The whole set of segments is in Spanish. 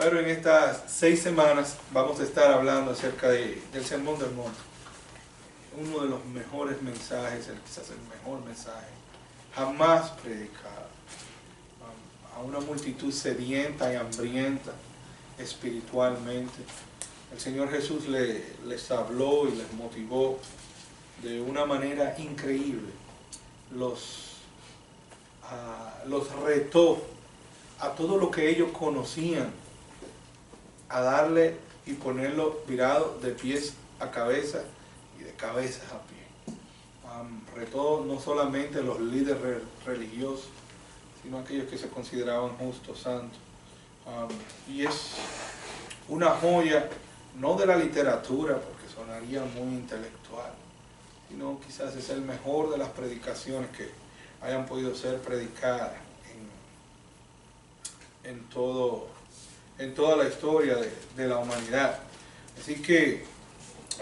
Pero en estas 6 semanas vamos a estar hablando acerca del Sermón del Monte. Uno de los mejores mensajes, quizás el mejor mensaje jamás predicado a una multitud sedienta y hambrienta espiritualmente. El Señor Jesús les habló y les motivó de una manera increíble. Los retó a todo lo que ellos conocían, a darle y ponerlo virado de pies a cabeza y de cabezas a pie. Retó no solamente a los líderes religiosos, sino a aquellos que se consideraban justos, santos. Y es una joya, no de la literatura, porque sonaría muy intelectual, sino quizás es el mejor de las predicaciones que hayan podido ser predicadas en toda la historia de la humanidad. Así que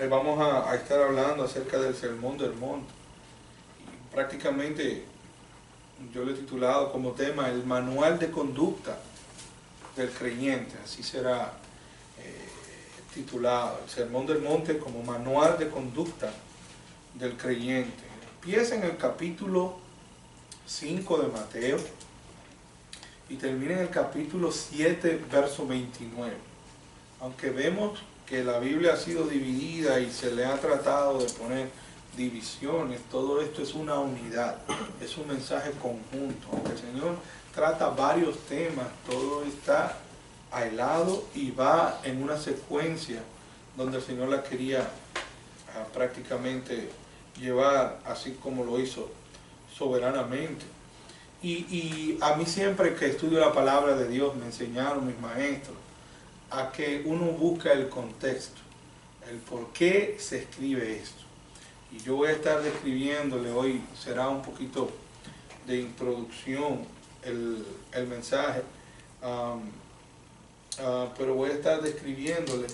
vamos a estar hablando acerca del Sermón del Monte. Y prácticamente yo lo he titulado como tema el manual de conducta del creyente. Así será titulado, el Sermón del Monte como manual de conducta del creyente. Empieza en el capítulo 5 de Mateo y termina en el capítulo 7, verso 29. Aunque vemos que la Biblia ha sido dividida y se le ha tratado de poner divisiones, todo esto es una unidad, es un mensaje conjunto. Aunque el Señor trata varios temas, todo está aislado y va en una secuencia donde el Señor la quería prácticamente llevar así como lo hizo soberanamente. Y a mí siempre que estudio la palabra de Dios me enseñaron mis maestros a que uno busca el contexto, el por qué se escribe esto. Y yo voy a estar describiéndole hoy, será un poquito de introducción el mensaje, pero voy a estar describiéndole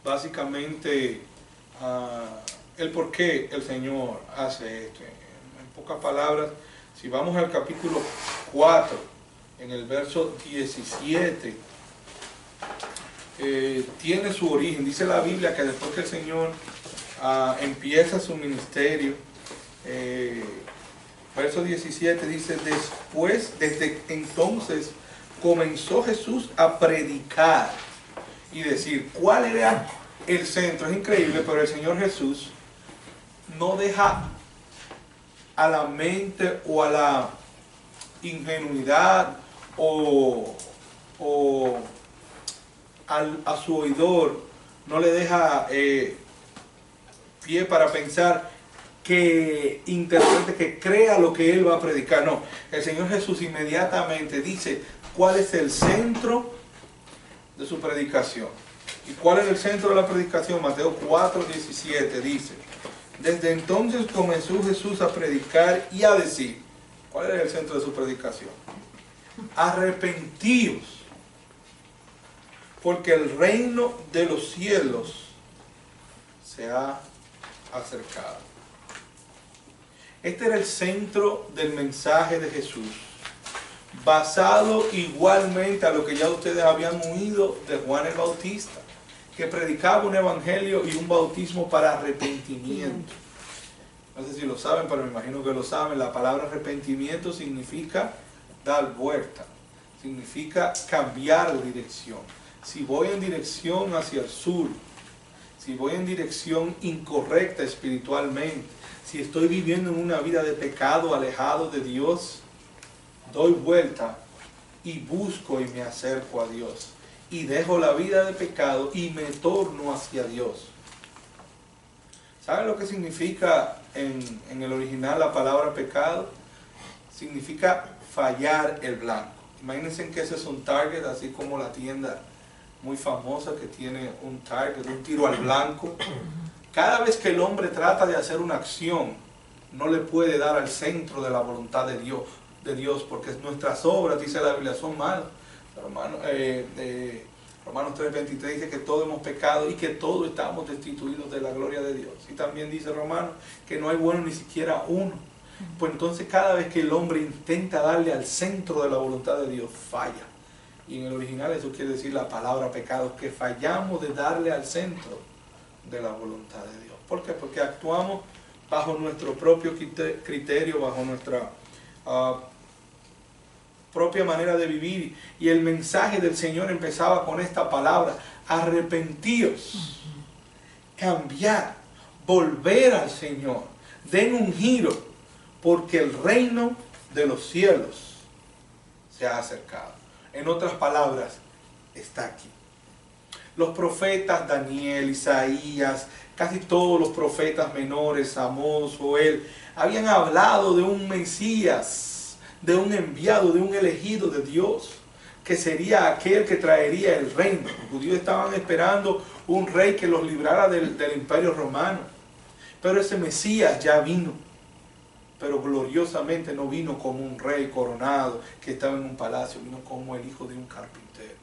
básicamente el por qué el Señor hace esto. En pocas palabras, si vamos al capítulo 4, en el verso 17, tiene su origen. Dice la Biblia que después que el Señor empieza su ministerio, verso 17 dice, desde entonces comenzó Jesús a predicar y decir, ¿cuál era el centro? Es increíble, pero el Señor Jesús no deja a la mente o a la ingenuidad o a su oidor, no le deja pie para pensar que interprete, que crea lo que él va a predicar. No, el Señor Jesús inmediatamente dice cuál es el centro de su predicación. ¿Y cuál es el centro de la predicación? Mateo 4:17 dice, desde entonces comenzó Jesús a predicar y a decir, ¿cuál era el centro de su predicación? Arrepentíos, porque el reino de los cielos se ha acercado. Este era el centro del mensaje de Jesús, basado igualmente a lo que ya ustedes habían oído de Juan el Bautista, que predicaba un evangelio y un bautismo para arrepentimiento. No sé si lo saben, pero me imagino que lo saben. La palabra arrepentimiento significa dar vuelta, significa cambiar de dirección. Si voy en dirección hacia el sur, si voy en dirección incorrecta espiritualmente, si estoy viviendo en una vida de pecado alejado de Dios, doy vuelta y busco y me acerco a Dios. Y dejo la vida de pecado y me torno hacia Dios. ¿Saben lo que significa en el original la palabra pecado? Significa fallar el blanco. Imagínense que ese es un target, así como la tienda muy famosa que tiene un target, un tiro al blanco. Cada vez que el hombre trata de hacer una acción, no le puede dar al centro de la voluntad de Dios, porque nuestras obras, dice la Biblia, son malas. Romanos 3:23 dice que todos hemos pecado y que todos estamos destituidos de la gloria de Dios. Y también dice Romanos que no hay bueno ni siquiera uno. Pues entonces cada vez que el hombre intenta darle al centro de la voluntad de Dios, falla. Y en el original eso quiere decir la palabra pecado, que fallamos de darle al centro de la voluntad de Dios. ¿Por qué? Porque actuamos bajo nuestro propio criterio, bajo nuestra propia manera de vivir. Y el mensaje del Señor empezaba con esta palabra: arrepentíos, cambiar, volver al Señor, den un giro, porque el reino de los cielos se ha acercado. En otras palabras, está aquí. Los profetas Daniel, Isaías, casi todos los profetas menores, Amós, Joel, habían hablado de un Mesías, de un enviado, de un elegido de Dios, que sería aquel que traería el reino. Los judíos estaban esperando un rey que los librara del imperio romano. Pero ese Mesías ya vino. Pero gloriosamente no vino como un rey coronado que estaba en un palacio, vino como el hijo de un carpintero.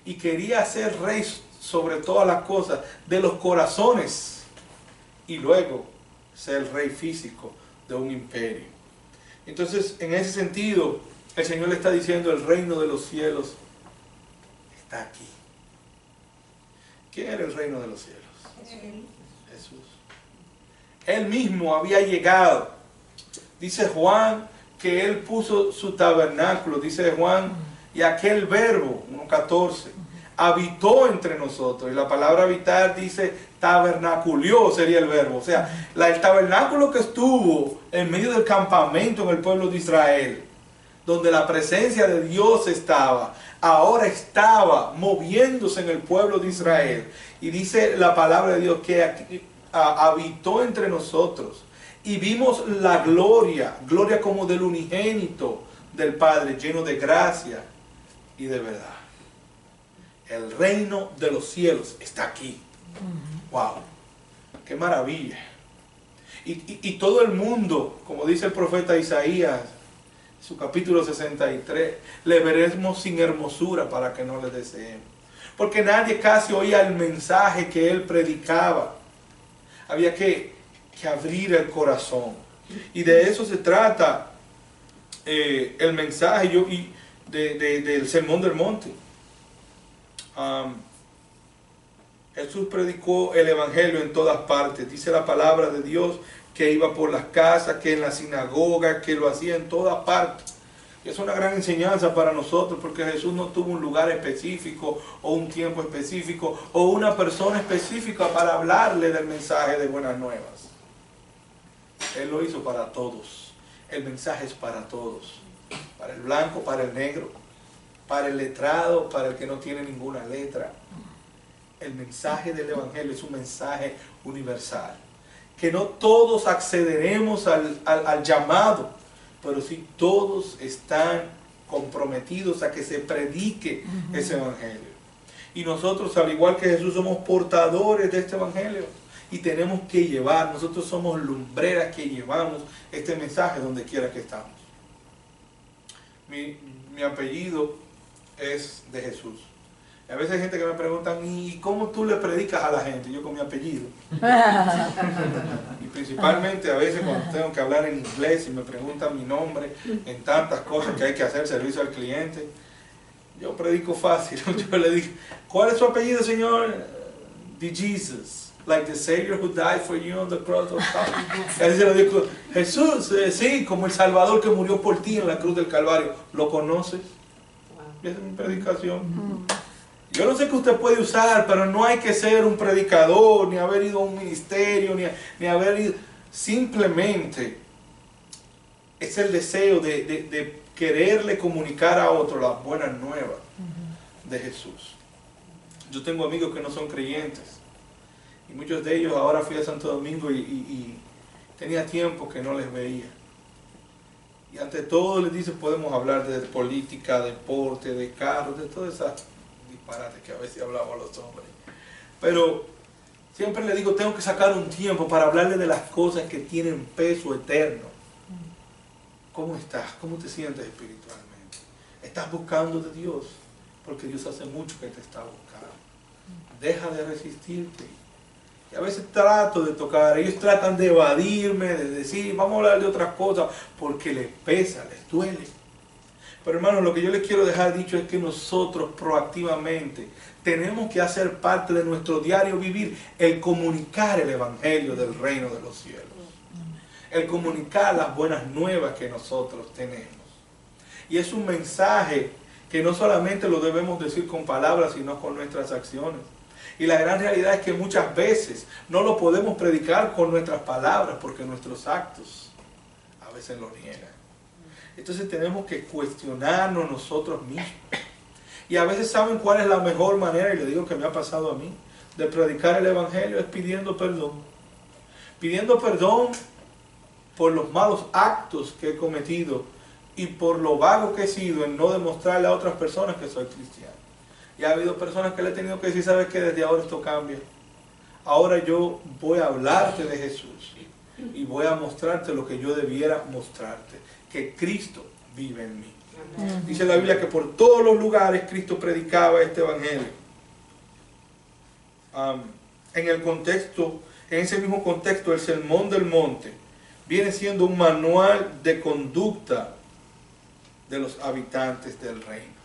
Y quería ser rey sobre todas las cosas de los corazones, y luego ser rey físico de un imperio. Entonces, en ese sentido, el Señor le está diciendo: el reino de los cielos está aquí. ¿Quién era el reino de los cielos? Jesús. Él mismo había llegado. Dice Juan que Él puso su tabernáculo, dice Juan, y aquel verbo, 1:14, habitó entre nosotros. Y la palabra habitar dice tabernaculió, sería el verbo. O sea, el tabernáculo que estuvo en medio del campamento en el pueblo de Israel, donde la presencia de Dios estaba, ahora estaba moviéndose en el pueblo de Israel. Y dice la palabra de Dios que habitó entre nosotros. Y vimos la gloria como del unigénito del Padre, lleno de gracia y de verdad. El reino de los cielos está aquí. ¡Wow! ¡Qué maravilla! Y todo el mundo, como dice el profeta Isaías, su capítulo 63, le veremos sin hermosura para que no le deseemos. Porque nadie casi oía el mensaje que él predicaba. Había que abrir el corazón. Y de eso se trata el mensaje del Sermón del Monte. Jesús predicó el Evangelio en todas partes. Dice la palabra de Dios que iba por las casas, que en la sinagoga, que lo hacía en todas partes. Y es una gran enseñanza para nosotros, porque Jesús no tuvo un lugar específico o un tiempo específico o una persona específica para hablarle del mensaje de buenas nuevas. Él lo hizo para todos. El mensaje es para todos. Para el blanco, para el negro, para el letrado, para el que no tiene ninguna letra. El mensaje del Evangelio es un mensaje universal. Que no todos accederemos al llamado, pero sí todos están comprometidos a que se predique ese Evangelio. Y nosotros, al igual que Jesús, somos portadores de este Evangelio. Y tenemos que llevar, nosotros somos lumbreras que llevamos este mensaje donde quiera que estamos. Mi apellido es de Jesús. Y a veces hay gente que me preguntan: ¿y cómo tú le predicas a la gente? Yo con mi apellido. Y principalmente a veces cuando tengo que hablar en inglés y me preguntan mi nombre en tantas cosas que hay que hacer, servicio al cliente, yo predico fácil. Yo le digo: ¿cuál es su apellido, señor? De Jesus. Like the Savior who died for you on the cross of Calvary. Así se lo digo: Jesús, sí, como el Salvador que murió por ti en la cruz del Calvario. ¿Lo conoces? Esa es mi predicación. Yo no sé qué usted puede usar, pero no hay que ser un predicador, ni haber ido a un ministerio, ni haber ido. Simplemente es el deseo de quererle comunicar a otro las buenas nuevas de Jesús. Yo tengo amigos que no son creyentes. Y muchos de ellos, ahora fui a Santo Domingo y tenía tiempo que no les veía. Y ante todo les dice: podemos hablar de política, deporte, de carros, de todas esas disparates que a veces hablamos los hombres. Pero siempre les digo: tengo que sacar un tiempo para hablarles de las cosas que tienen peso eterno. ¿Cómo estás? ¿Cómo te sientes espiritualmente? ¿Estás buscando de Dios? Porque Dios hace mucho que te está buscando. Deja de resistirte. Y a veces trato de tocar, ellos tratan de evadirme, de decir: vamos a hablar de otras cosas, porque les pesa, les duele. Pero hermanos, lo que yo les quiero dejar dicho es que nosotros proactivamente tenemos que hacer parte de nuestro diario vivir el comunicar el evangelio del reino de los cielos. El comunicar las buenas nuevas que nosotros tenemos. Y es un mensaje que no solamente lo debemos decir con palabras, sino con nuestras acciones. Y la gran realidad es que muchas veces no lo podemos predicar con nuestras palabras porque nuestros actos a veces lo niegan. Entonces tenemos que cuestionarnos nosotros mismos. Y a veces saben cuál es la mejor manera, y le digo que me ha pasado a mí, de predicar el evangelio, es pidiendo perdón. Pidiendo perdón por los malos actos que he cometido y por lo vago que he sido en no demostrarle a otras personas que soy cristiano. Y ha habido personas que le he tenido que decir, ¿sabes qué? Desde ahora esto cambia. Ahora yo voy a hablarte de Jesús y voy a mostrarte lo que yo debiera mostrarte, que Cristo vive en mí. Dice la Biblia que por todos los lugares Cristo predicaba este evangelio. En el contexto, en ese mismo contexto, el Sermón del Monte viene siendo un manual de conducta de los habitantes del reino.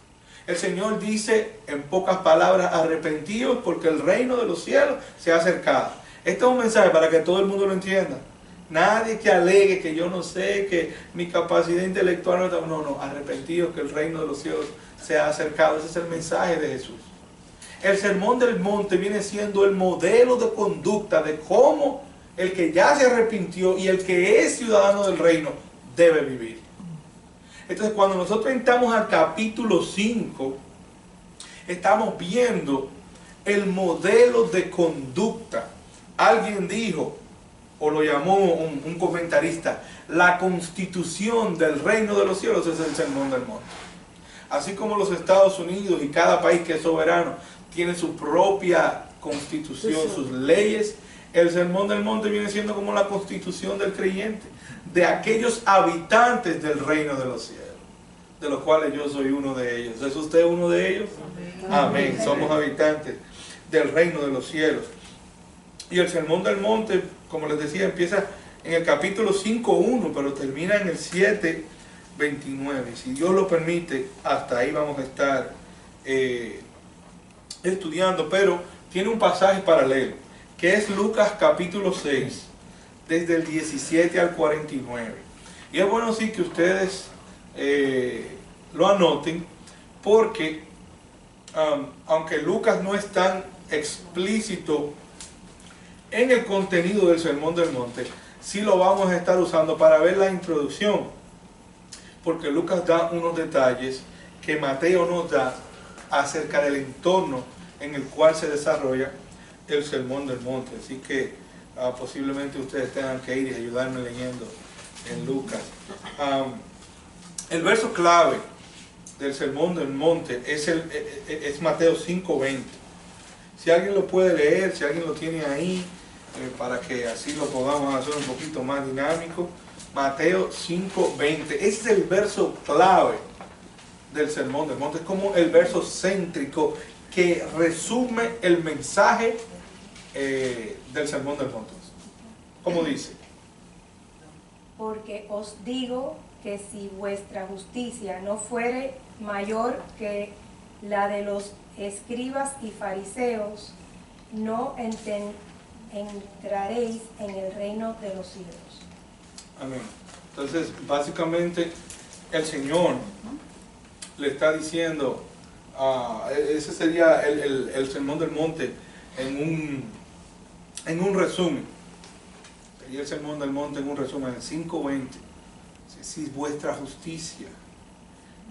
El Señor dice en pocas palabras, arrepentíos porque el reino de los cielos se ha acercado. Este es un mensaje para que todo el mundo lo entienda. Nadie que alegue que yo no sé, que mi capacidad intelectual no está... No, arrepentíos que el reino de los cielos se ha acercado. Ese es el mensaje de Jesús. El Sermón del Monte viene siendo el modelo de conducta de cómo el que ya se arrepintió y el que es ciudadano del reino debe vivir. Entonces, cuando nosotros entramos al capítulo 5, estamos viendo el modelo de conducta. Alguien dijo, o lo llamó un comentarista, la constitución del reino de los cielos es el Sermón del Monte. Así como los Estados Unidos y cada país que es soberano tiene su propia constitución, sus leyes, el Sermón del Monte viene siendo como la constitución del creyente, de aquellos habitantes del reino de los cielos, de los cuales yo soy uno de ellos. ¿Es usted uno de ellos? Amén. Somos habitantes del reino de los cielos. Y el Sermón del Monte, como les decía, empieza en el capítulo 5:1, pero termina en el 7:29. Si Dios lo permite, hasta ahí vamos a estar estudiando, pero tiene un pasaje paralelo, que es Lucas capítulo 6, desde el 17 al 49. Y es bueno sí que ustedes lo anoten, porque aunque Lucas no es tan explícito en el contenido del Sermón del Monte, sí lo vamos a estar usando para ver la introducción, porque Lucas da unos detalles que Mateo nos da acerca del entorno en el cual se desarrolla el Sermón del Monte. Así que posiblemente ustedes tengan que ir y ayudarme leyendo en Lucas. El verso clave del Sermón del Monte es Mateo 5:20. Si alguien lo puede leer, si alguien lo tiene ahí, para que así lo podamos hacer un poquito más dinámico. Mateo 5:20. Ese es el verso clave del Sermón del Monte. Es como el verso céntrico que resume el mensaje del Sermón del Monte. ¿Cómo dice? Porque os digo que si vuestra justicia no fuere mayor que la de los escribas y fariseos, no entraréis en el reino de los cielos. Amén. Entonces, básicamente, el Señor le está diciendo, ese sería el Sermón del Monte en un resumen. Sería el Sermón del Monte en un resumen, en 5:20. Si vuestra justicia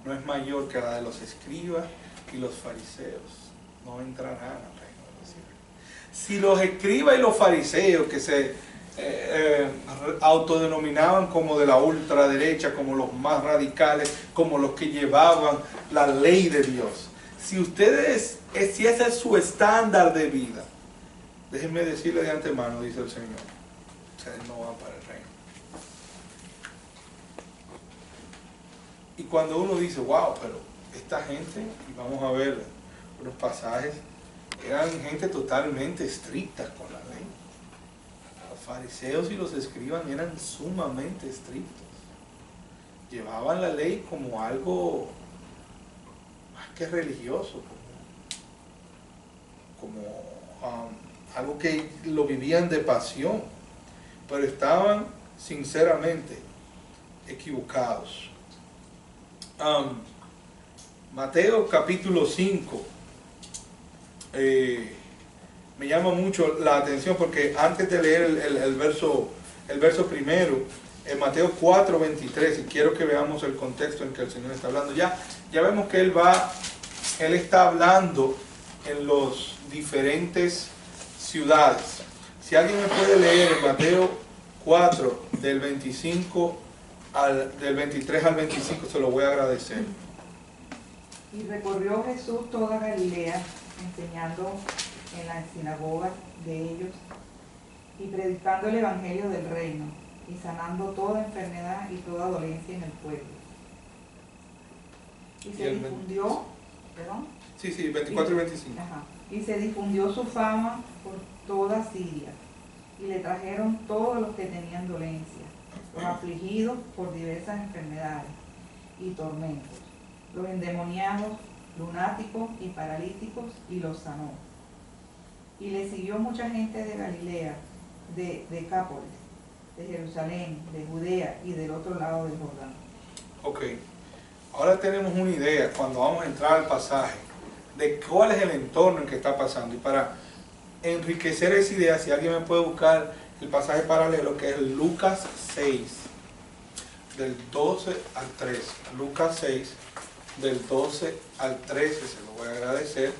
no es mayor que la de los escribas y los fariseos, no entrarán al reino de los cielos. Si los escribas y los fariseos, que se autodenominaban como de la ultraderecha, como los más radicales, como los que llevaban la ley de Dios, si ese es su estándar de vida, déjenme decirle de antemano, dice el Señor, ustedes no van para el reino. Y cuando uno dice, wow, pero esta gente, y vamos a ver unos pasajes, eran gente totalmente estricta con la ley. Los fariseos y los escribas eran sumamente estrictos. llevaban la ley como algo más que religioso, algo que lo vivían de pasión, pero estaban sinceramente equivocados. Mateo capítulo 5 me llama mucho la atención, porque antes de leer el verso primero, en Mateo 4:23, y quiero que veamos el contexto en que el Señor está hablando, ya vemos que Él está hablando en los diferentes ciudades. Si alguien me puede leer en Mateo 4, del 23 al 25, se lo voy a agradecer. Y recorrió Jesús toda Galilea, enseñando en las sinagogas de ellos y predicando el evangelio del reino y sanando toda enfermedad y toda dolencia en el pueblo. Y se difundió, ¿perdón? Sí, 24 y 25. Ajá, y se difundió su fama por toda Siria, y le trajeron todos los que tenían dolencia, los afligidos por diversas enfermedades y tormentos, los endemoniados, lunáticos y paralíticos, y los sanó. Y le siguió mucha gente de Galilea, de Decápolis, de Jerusalén, de Judea y del otro lado del Jordán. Ok, ahora tenemos una idea cuando vamos a entrar al pasaje de cuál es el entorno en que está pasando. Y para enriquecer esa idea, si alguien me puede buscar el pasaje paralelo, que es Lucas 6, del 12 al 13. Lucas 6, del 12 al 13, se lo voy a agradecer.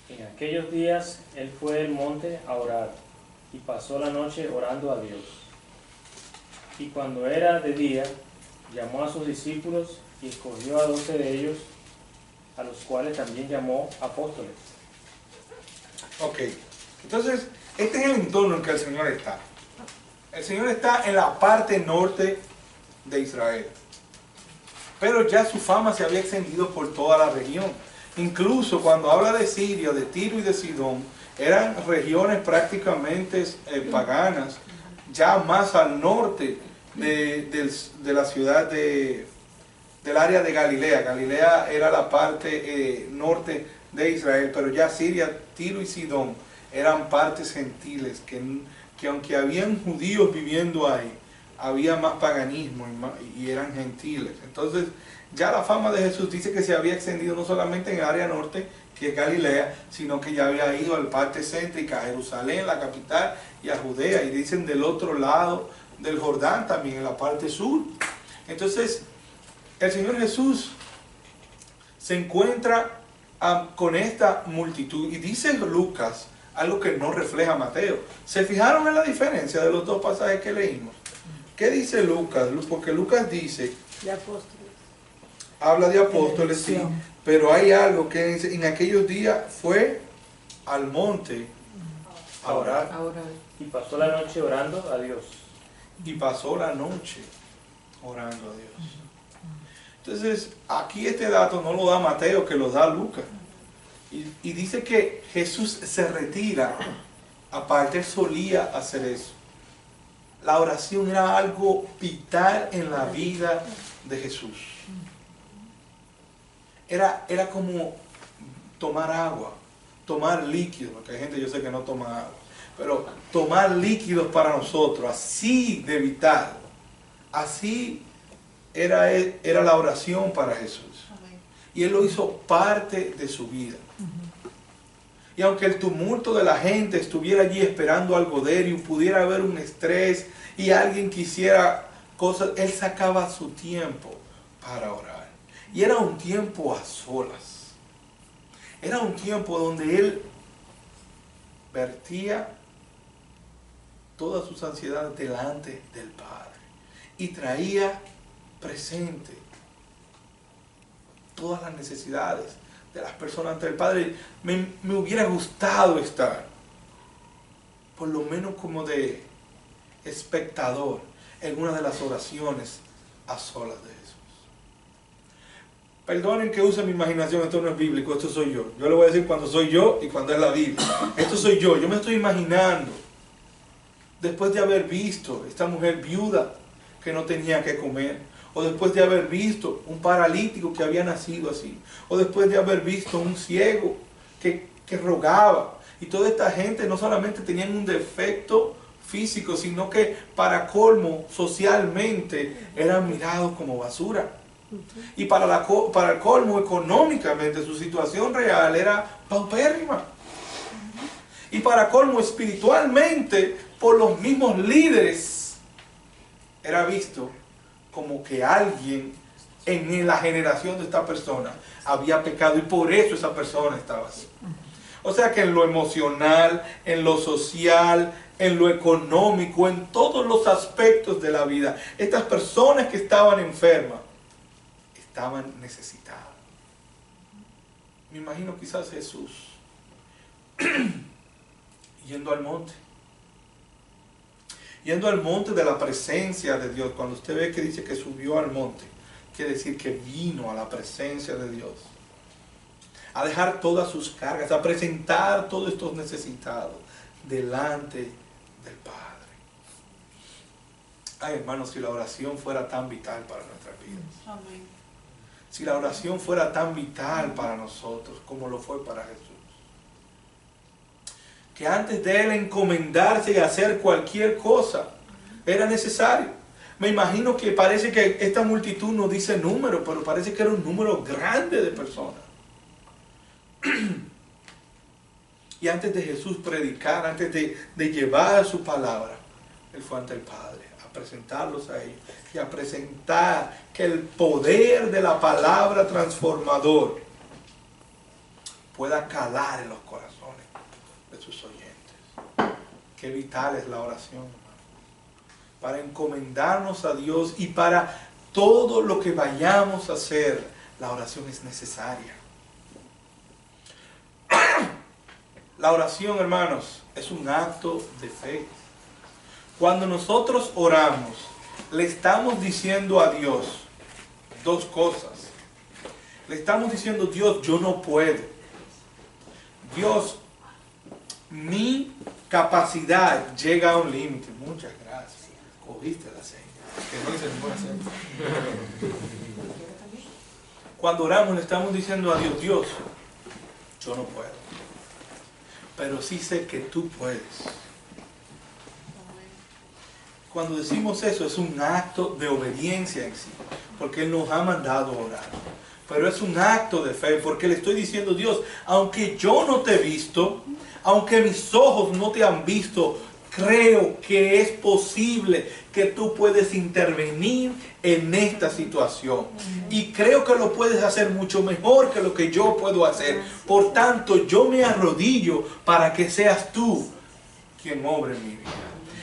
En aquellos días él fue al monte a orar, y pasó la noche orando a Dios. Y cuando era de día, llamó a sus discípulos y escogió a 12 de ellos, a los cuales también llamó apóstoles. Ok, entonces este es el entorno en que el Señor está. El Señor está en la parte norte de Israel, pero ya su fama se había extendido por toda la región. Incluso cuando habla de Siria, de Tiro y de Sidón, eran regiones prácticamente paganas, ya más al norte de la ciudad del área de Galilea. Galilea era la parte norte de Israel, pero ya Siria, Tiro y Sidón eran partes gentiles, que aunque habían judíos viviendo ahí, había más paganismo y eran gentiles. Entonces ya la fama de Jesús dice que se había extendido no solamente en el área norte, que es Galilea, sino que ya había ido a la parte céntrica, a Jerusalén, la capital, y a Judea, y dicen del otro lado del Jordán también, en la parte sur. Entonces el Señor Jesús se encuentra con esta multitud, y dice Lucas algo que no refleja Mateo. ¿Se fijaron en la diferencia de los dos pasajes que leímos? ¿Qué dice Lucas? Porque Lucas dice, De apóstoles. habla de apóstoles, sí, pero hay algo que dice, en aquellos días fue al monte a orar. Ahora, Y pasó la noche orando a Dios. Y pasó la noche orando a Dios. Entonces, aquí este dato no lo da Mateo, que lo da Lucas. Y dice que Jesús se retira. Aparte, él solía hacer eso. La oración era algo vital en la vida de Jesús. Era como tomar agua, tomar líquidos, porque hay gente, yo sé que no toma agua, pero tomar líquidos para nosotros, así de vital, así era la oración para Jesús. Y Él lo hizo parte de su vida. Y aunque el tumulto de la gente estuviera allí esperando algo de Él, y pudiera haber un estrés, y alguien quisiera cosas, Él sacaba su tiempo para orar. Y era un tiempo a solas. Era un tiempo donde Él vertía todas sus ansiedades delante del Padre. Y traía presente todas las necesidades de las personas ante el Padre. Me hubiera gustado estar, por lo menos como de espectador, en una de las oraciones a solas de Jesús. Perdonen que use mi imaginación, esto no es bíblico, esto soy yo. Yo le voy a decir cuando soy yo y cuando es la Biblia. Esto soy yo me estoy imaginando después de haber visto esta mujer viuda que no tenía que comer, o después de haber visto un paralítico que había nacido así, o después de haber visto un ciego que rogaba, y toda esta gente no solamente tenían un defecto físico, sino que para colmo socialmente eran mirados como basura. Y para el colmo económicamente su situación real era paupérrima. Y para colmo espiritualmente por los mismos líderes era visto como que alguien en la generación de esta persona había pecado y por eso esa persona estaba así. O sea que en lo emocional, en lo social, en lo económico, en todos los aspectos de la vida, estas personas que estaban enfermas estaban necesitadas. Me imagino quizás Jesús yendo al monte. Yendo al monte de la presencia de Dios. Cuando usted ve que dice que subió al monte, quiere decir que vino a la presencia de Dios. A dejar todas sus cargas, a presentar todos estos necesitados delante del Padre. Ay, hermanos, si la oración fuera tan vital para nuestras vidas. Amén. Si la oración fuera tan vital para nosotros como lo fue para Jesús. Que antes de él encomendarse y hacer cualquier cosa, era necesario. Me imagino que parece que esta multitud no dice número, pero parece que era un número grande de personas. Y antes de Jesús predicar, antes de llevar su palabra, él fue ante el Padre a presentarlos a ellos y a presentar que el poder de la palabra transformador pueda calar en los corazones de sus oyentes. Qué vital es la oración, hermano, para encomendarnos a Dios y para todo lo que vayamos a hacer. La oración es necesaria. La oración, hermanos, es un acto de fe. Cuando nosotros oramos, le estamos diciendo a Dios dos cosas. Le estamos diciendo: Dios, yo no puedo. Dios, mi capacidad llega a un límite. Muchas gracias. Cogiste la seña. Que no hice ninguna seña. Cuando oramos le estamos diciendo a Dios: Dios, yo no puedo. Pero sí sé que tú puedes. Cuando decimos eso es un acto de obediencia en sí. Porque Él nos ha mandado a orar. Pero es un acto de fe, porque le estoy diciendo: Dios, aunque yo no te he visto, aunque mis ojos no te han visto, creo que es posible que tú puedes intervenir en esta situación. Y creo que lo puedes hacer mucho mejor que lo que yo puedo hacer. Por tanto, yo me arrodillo para que seas tú quien obre en mi vida.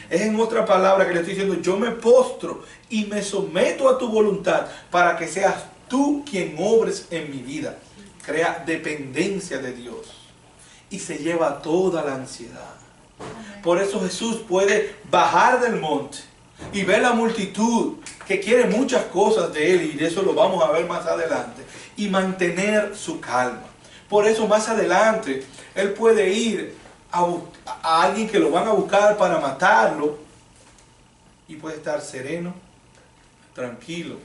Es en otra palabra que le estoy diciendo: yo me postro y me someto a tu voluntad para que seas tú quien obres en mi vida. Crea dependencia de Dios y se lleva toda la ansiedad. Por eso Jesús puede bajar del monte y ver la multitud que quiere muchas cosas de Él, y de eso lo vamos a ver más adelante, y mantener su calma. Por eso más adelante Él puede ir a alguien que lo van a buscar para matarlo y puede estar sereno, tranquilo,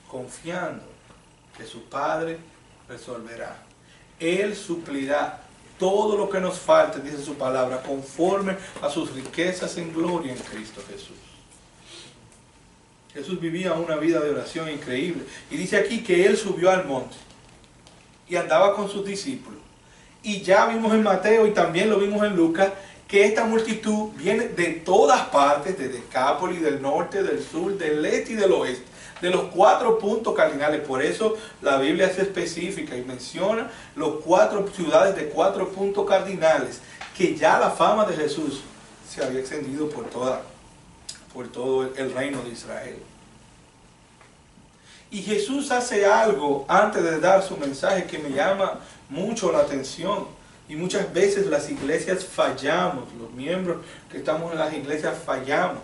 confiando que su Padre resolverá. Él suplirá todo lo que nos falte, dice su palabra, conforme a sus riquezas en gloria en Cristo Jesús. Jesús vivía una vida de oración increíble. Y dice aquí que Él subió al monte y andaba con sus discípulos. Y ya vimos en Mateo y también lo vimos en Lucas, que esta multitud viene de todas partes, de Decápolis, del norte, del sur, del este y del oeste, de los 4 puntos cardinales. Por eso la Biblia es específica y menciona los 4 ciudades de 4 puntos cardinales, que ya la fama de Jesús se había extendido por todo el reino de Israel. Y Jesús hace algo antes de dar su mensaje que me llama mucho la atención. Y muchas veces las iglesias fallamos, los miembros que estamos en las iglesias fallamos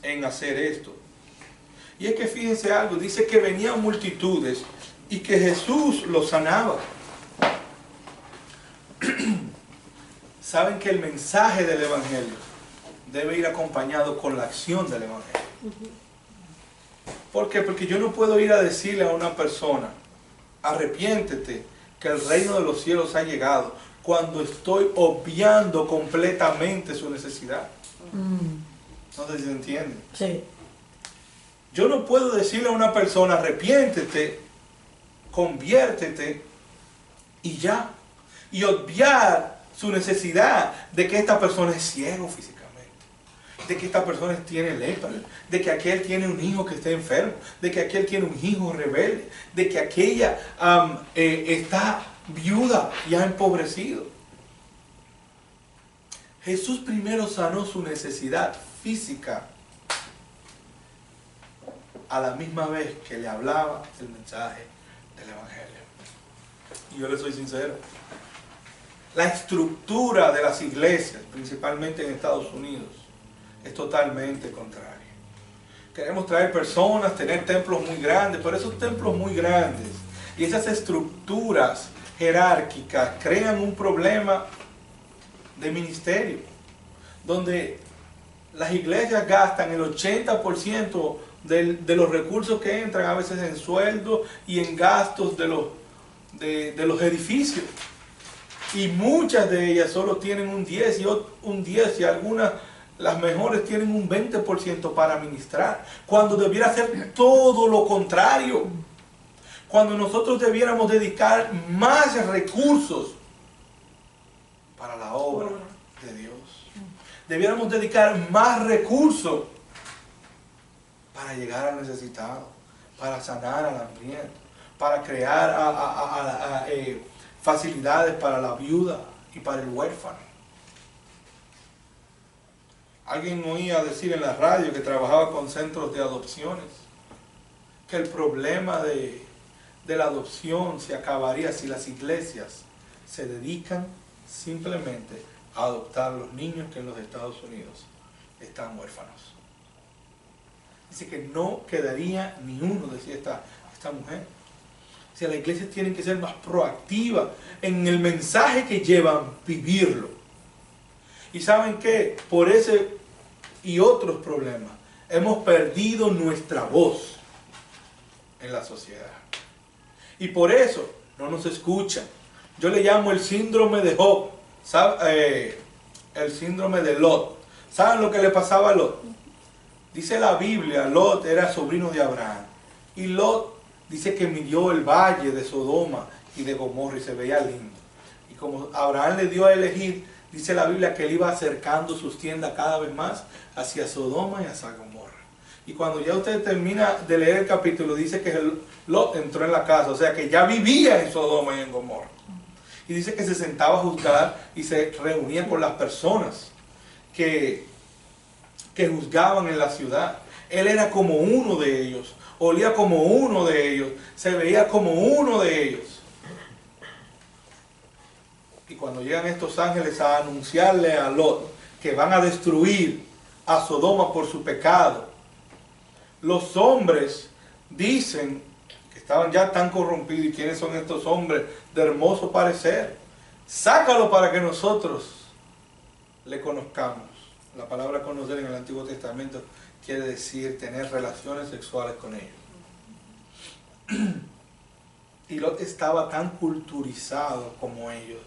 en hacer esto. Y es que fíjense algo, dice que venían multitudes y que Jesús los sanaba. Saben que el mensaje del Evangelio debe ir acompañado con la acción del Evangelio. ¿Por qué? Porque yo no puedo ir a decirle a una persona, arrepiéntete, que el reino de los cielos ha llegado, cuando estoy obviando completamente su necesidad. No sé si se entiende. Sí. Yo no puedo decirle a una persona, arrepiéntete, conviértete y ya. Y obviar su necesidad de que esta persona es ciego físicamente, de que esta persona tiene lepra, de que aquel tiene un hijo que está enfermo, de que aquel tiene un hijo rebelde, de que aquella está viuda y ha empobrecido. Jesús primero sanó su necesidad física a la misma vez que le hablaba el mensaje del Evangelio. Y yo le soy sincero, la estructura de las iglesias, principalmente en Estados Unidos, es totalmente contraria. Queremos traer personas, tener templos muy grandes, pero esos templos muy grandes y esas estructuras jerárquicas crean un problema de ministerio, donde las iglesias gastan el 80% de los recursos que entran, a veces en sueldos y en gastos de los edificios. Y muchas de ellas solo tienen un 10 y algunas, las mejores, tienen un 20% para ministrar, cuando debiera ser todo lo contrario. Cuando nosotros debiéramos dedicar más recursos para la obra de Dios. Debiéramos dedicar más recursos para llegar al necesitado, para sanar al hambriento, para crear facilidades para la viuda y para el huérfano. Alguien me oía decir en la radio que trabajaba con centros de adopciones, que el problema de la adopción se acabaría si las iglesias se dedican simplemente a adoptar los niños que en los Estados Unidos están huérfanos. Dice que no quedaría ni uno, decía esta mujer. O sea, las iglesias tienen que ser más proactivas en el mensaje que llevan, vivirlo. Y ¿saben qué? Por ese y otros problemas hemos perdido nuestra voz en la sociedad. Y por eso no nos escuchan. Yo le llamo el síndrome de Job, el síndrome de Lot. ¿Saben lo que le pasaba a Lot? Dice la Biblia, Lot era sobrino de Abraham. Y Lot dice que midió el valle de Sodoma y de Gomorra y se veía lindo. Y como Abraham le dio a elegir, dice la Biblia que él iba acercando sus tiendas cada vez más hacia Sodoma y hacia Gomorra. Y cuando ya usted termina de leer el capítulo, dice que Lot entró en la casa, o sea que ya vivía en Sodoma y en Gomorra. Y dice que se sentaba a juzgar y se reunía con las personas que juzgaban en la ciudad. Él era como uno de ellos, olía como uno de ellos, se veía como uno de ellos. Y cuando llegan estos ángeles a anunciarle a Lot que van a destruir a Sodoma por su pecado, los hombres dicen que estaban ya tan corrompidos. ¿Y quiénes son estos hombres de hermoso parecer? Sácalo para que nosotros le conozcamos. La palabra conocer en el Antiguo Testamento quiere decir tener relaciones sexuales con ellos. Y Lot estaba tan culturizado como ellos,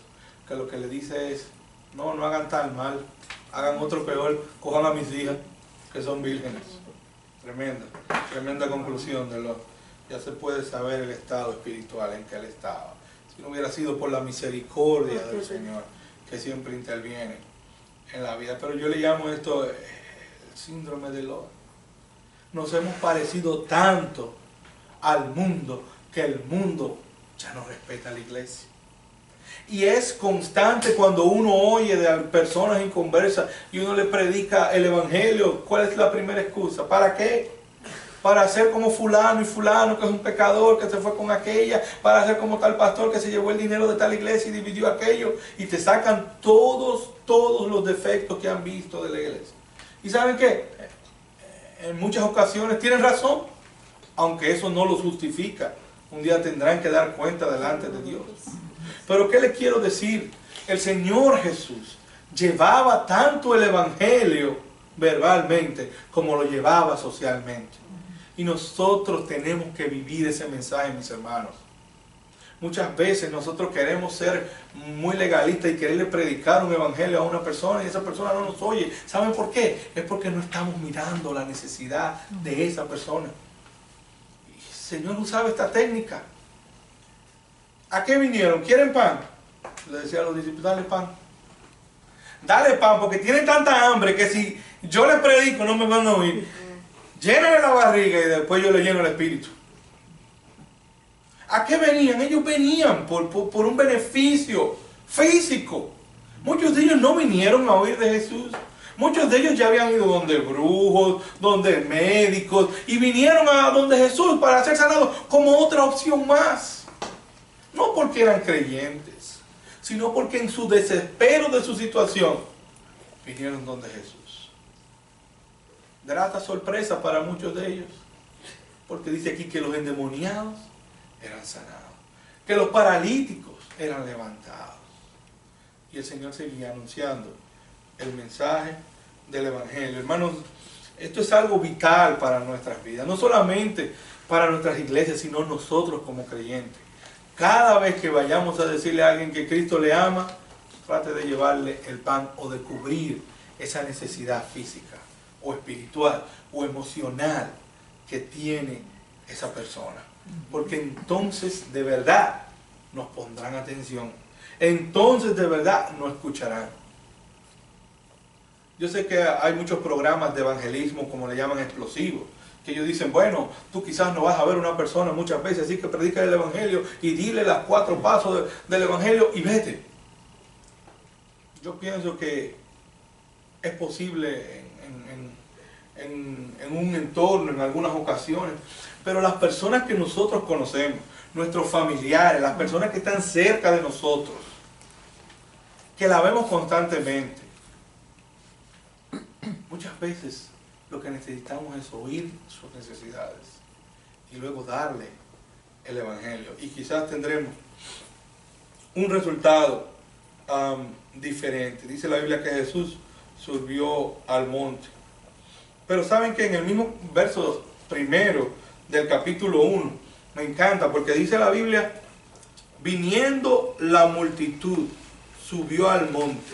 que lo que le dice es, no hagan tal mal, hagan otro peor, cojan a mis hijas, que son vírgenes. Tremenda conclusión de Lot. Ya se puede saber el estado espiritual en que él estaba. Si no hubiera sido por la misericordia del Señor, que siempre interviene en la vida. Pero yo le llamo esto el síndrome de Lot. Nos hemos parecido tanto al mundo que el mundo ya no respeta a la iglesia. Y es constante cuando uno oye de personas inconversas y uno le predica el evangelio. ¿Cuál es la primera excusa? ¿Para qué? Para ser como fulano y fulano, que es un pecador, que se fue con aquella, para ser como tal pastor que se llevó el dinero de tal iglesia y dividió aquello, y te sacan todos los defectos que han visto de la iglesia. ¿Y saben qué? En muchas ocasiones tienen razón, aunque eso no los justifica. Un día tendrán que dar cuenta delante de Dios. Pero ¿qué les quiero decir? El Señor Jesús llevaba tanto el evangelio verbalmente como lo llevaba socialmente. Y nosotros tenemos que vivir ese mensaje, mis hermanos. Muchas veces nosotros queremos ser muy legalistas y quererle predicar un evangelio a una persona y esa persona no nos oye. ¿Saben por qué? Es porque no estamos mirando la necesidad de esa persona. Y el Señor usaba esta técnica. ¿A qué vinieron? ¿Quieren pan? Le decía a los discípulos, dale pan. Dale pan, porque tienen tanta hambre que si yo les predico no me van a oír. Llénale la barriga y después yo le lleno el espíritu. ¿A qué venían? Ellos venían por un beneficio físico. Muchos de ellos no vinieron a oír de Jesús. Muchos de ellos ya habían ido donde brujos, donde médicos, y vinieron a donde Jesús para ser sanados como otra opción más. No porque eran creyentes, sino porque en su desespero de su situación vinieron donde Jesús. Grata sorpresa para muchos de ellos, porque dice aquí que los endemoniados eran sanados, que los paralíticos eran levantados. Y el Señor seguía anunciando el mensaje del Evangelio. Hermanos, esto es algo vital para nuestras vidas, no solamente para nuestras iglesias, sino nosotros como creyentes. Cada vez que vayamos a decirle a alguien que Cristo le ama, trate de llevarle el pan o de cubrir esa necesidad física o espiritual o emocional que tiene esa persona. Porque entonces de verdad nos pondrán atención. Entonces de verdad nos escucharán. Yo sé que hay muchos programas de evangelismo, como le llaman, explosivos, que ellos dicen, bueno, tú quizás no vas a ver una persona muchas veces, así que predica el evangelio y dile los 4 pasos del evangelio y vete. Yo pienso que es posible en un entorno, en algunas ocasiones, pero las personas que nosotros conocemos, nuestros familiares, las personas que están cerca de nosotros, que la vemos constantemente, muchas veces lo que necesitamos es oír sus necesidades y luego darle el evangelio. Y quizás tendremos un resultado diferente. Dice la Biblia que Jesús subió al monte. Pero saben que en el mismo verso primero del capítulo 1, me encanta porque dice la Biblia, viniendo la multitud, subió al monte.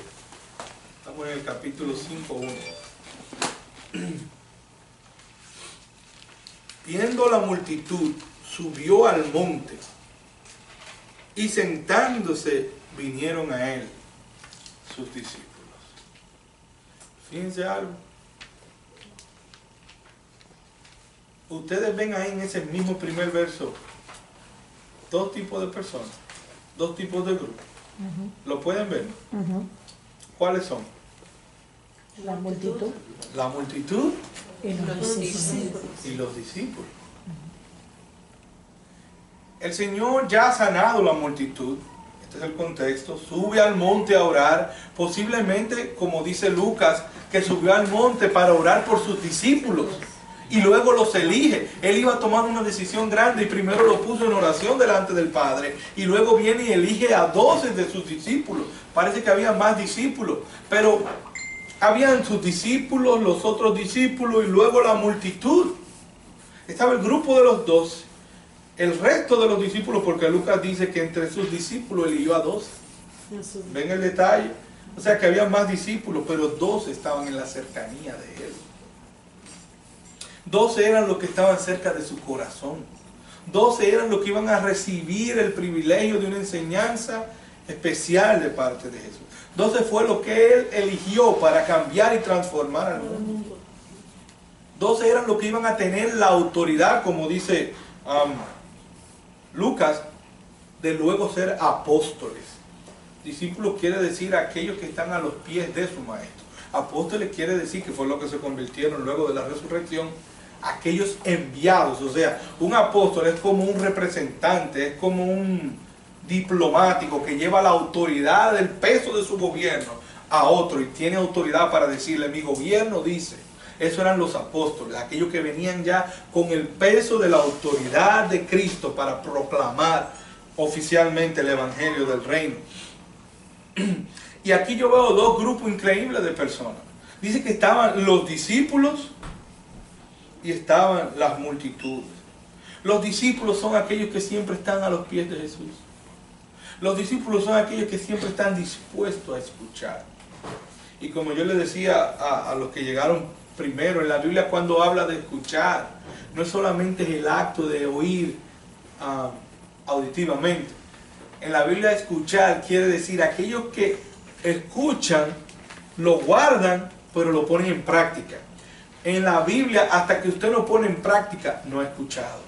Estamos en el capítulo 5:1. Viendo la multitud, subió al monte y sentándose vinieron a él sus discípulos. Fíjense algo. Ustedes ven ahí en ese mismo primer verso 2 tipos de personas, 2 tipos de grupos. ¿Lo pueden ver? ¿Cuáles son? La multitud. La multitud Y los discípulos. y los discípulos. El Señor ya ha sanado la multitud. Este es el contexto. Sube al monte a orar. Posiblemente, como dice Lucas, que subió al monte para orar por sus discípulos. Y luego los elige. Él iba a tomar una decisión grande y primero lo puso en oración delante del Padre. Y luego viene y elige a 12 de sus discípulos. Parece que había más discípulos. Pero habían sus discípulos, los otros discípulos y luego la multitud. Estaba el grupo de los 12. El resto de los discípulos, porque Lucas dice que entre sus discípulos eligió a 12. ¿Ven el detalle? O sea que había más discípulos, pero 12 estaban en la cercanía de él. 12 eran los que estaban cerca de su corazón. 12 eran los que iban a recibir el privilegio de una enseñanza especial de parte de Jesús. 12 fue lo que él eligió para cambiar y transformar al mundo. 12 eran los que iban a tener la autoridad, como dice Lucas, de luego ser apóstoles. Discípulos quiere decir aquellos que están a los pies de su maestro. Apóstoles quiere decir que fue lo que se convirtieron luego de la resurrección, aquellos enviados. O sea, un apóstol es como un representante, es como un diplomático que lleva la autoridad del peso de su gobierno a otro y tiene autoridad para decirle, mi gobierno dice. Esos eran los apóstoles, aquellos que venían ya con el peso de la autoridad de Cristo para proclamar oficialmente el evangelio del reino. Y aquí yo veo 2 grupos increíbles de personas. Dice que estaban los discípulos y estaban las multitudes. Los discípulos son aquellos que siempre están a los pies de Jesús. Los discípulos son aquellos que siempre están dispuestos a escuchar. Y como yo les decía a los que llegaron primero, en la Biblia cuando habla de escuchar, no es solamente el acto de oír auditivamente. En la Biblia escuchar quiere decir aquellos que escuchan, lo guardan, pero lo ponen en práctica. En la Biblia, hasta que usted lo pone en práctica, no ha escuchado.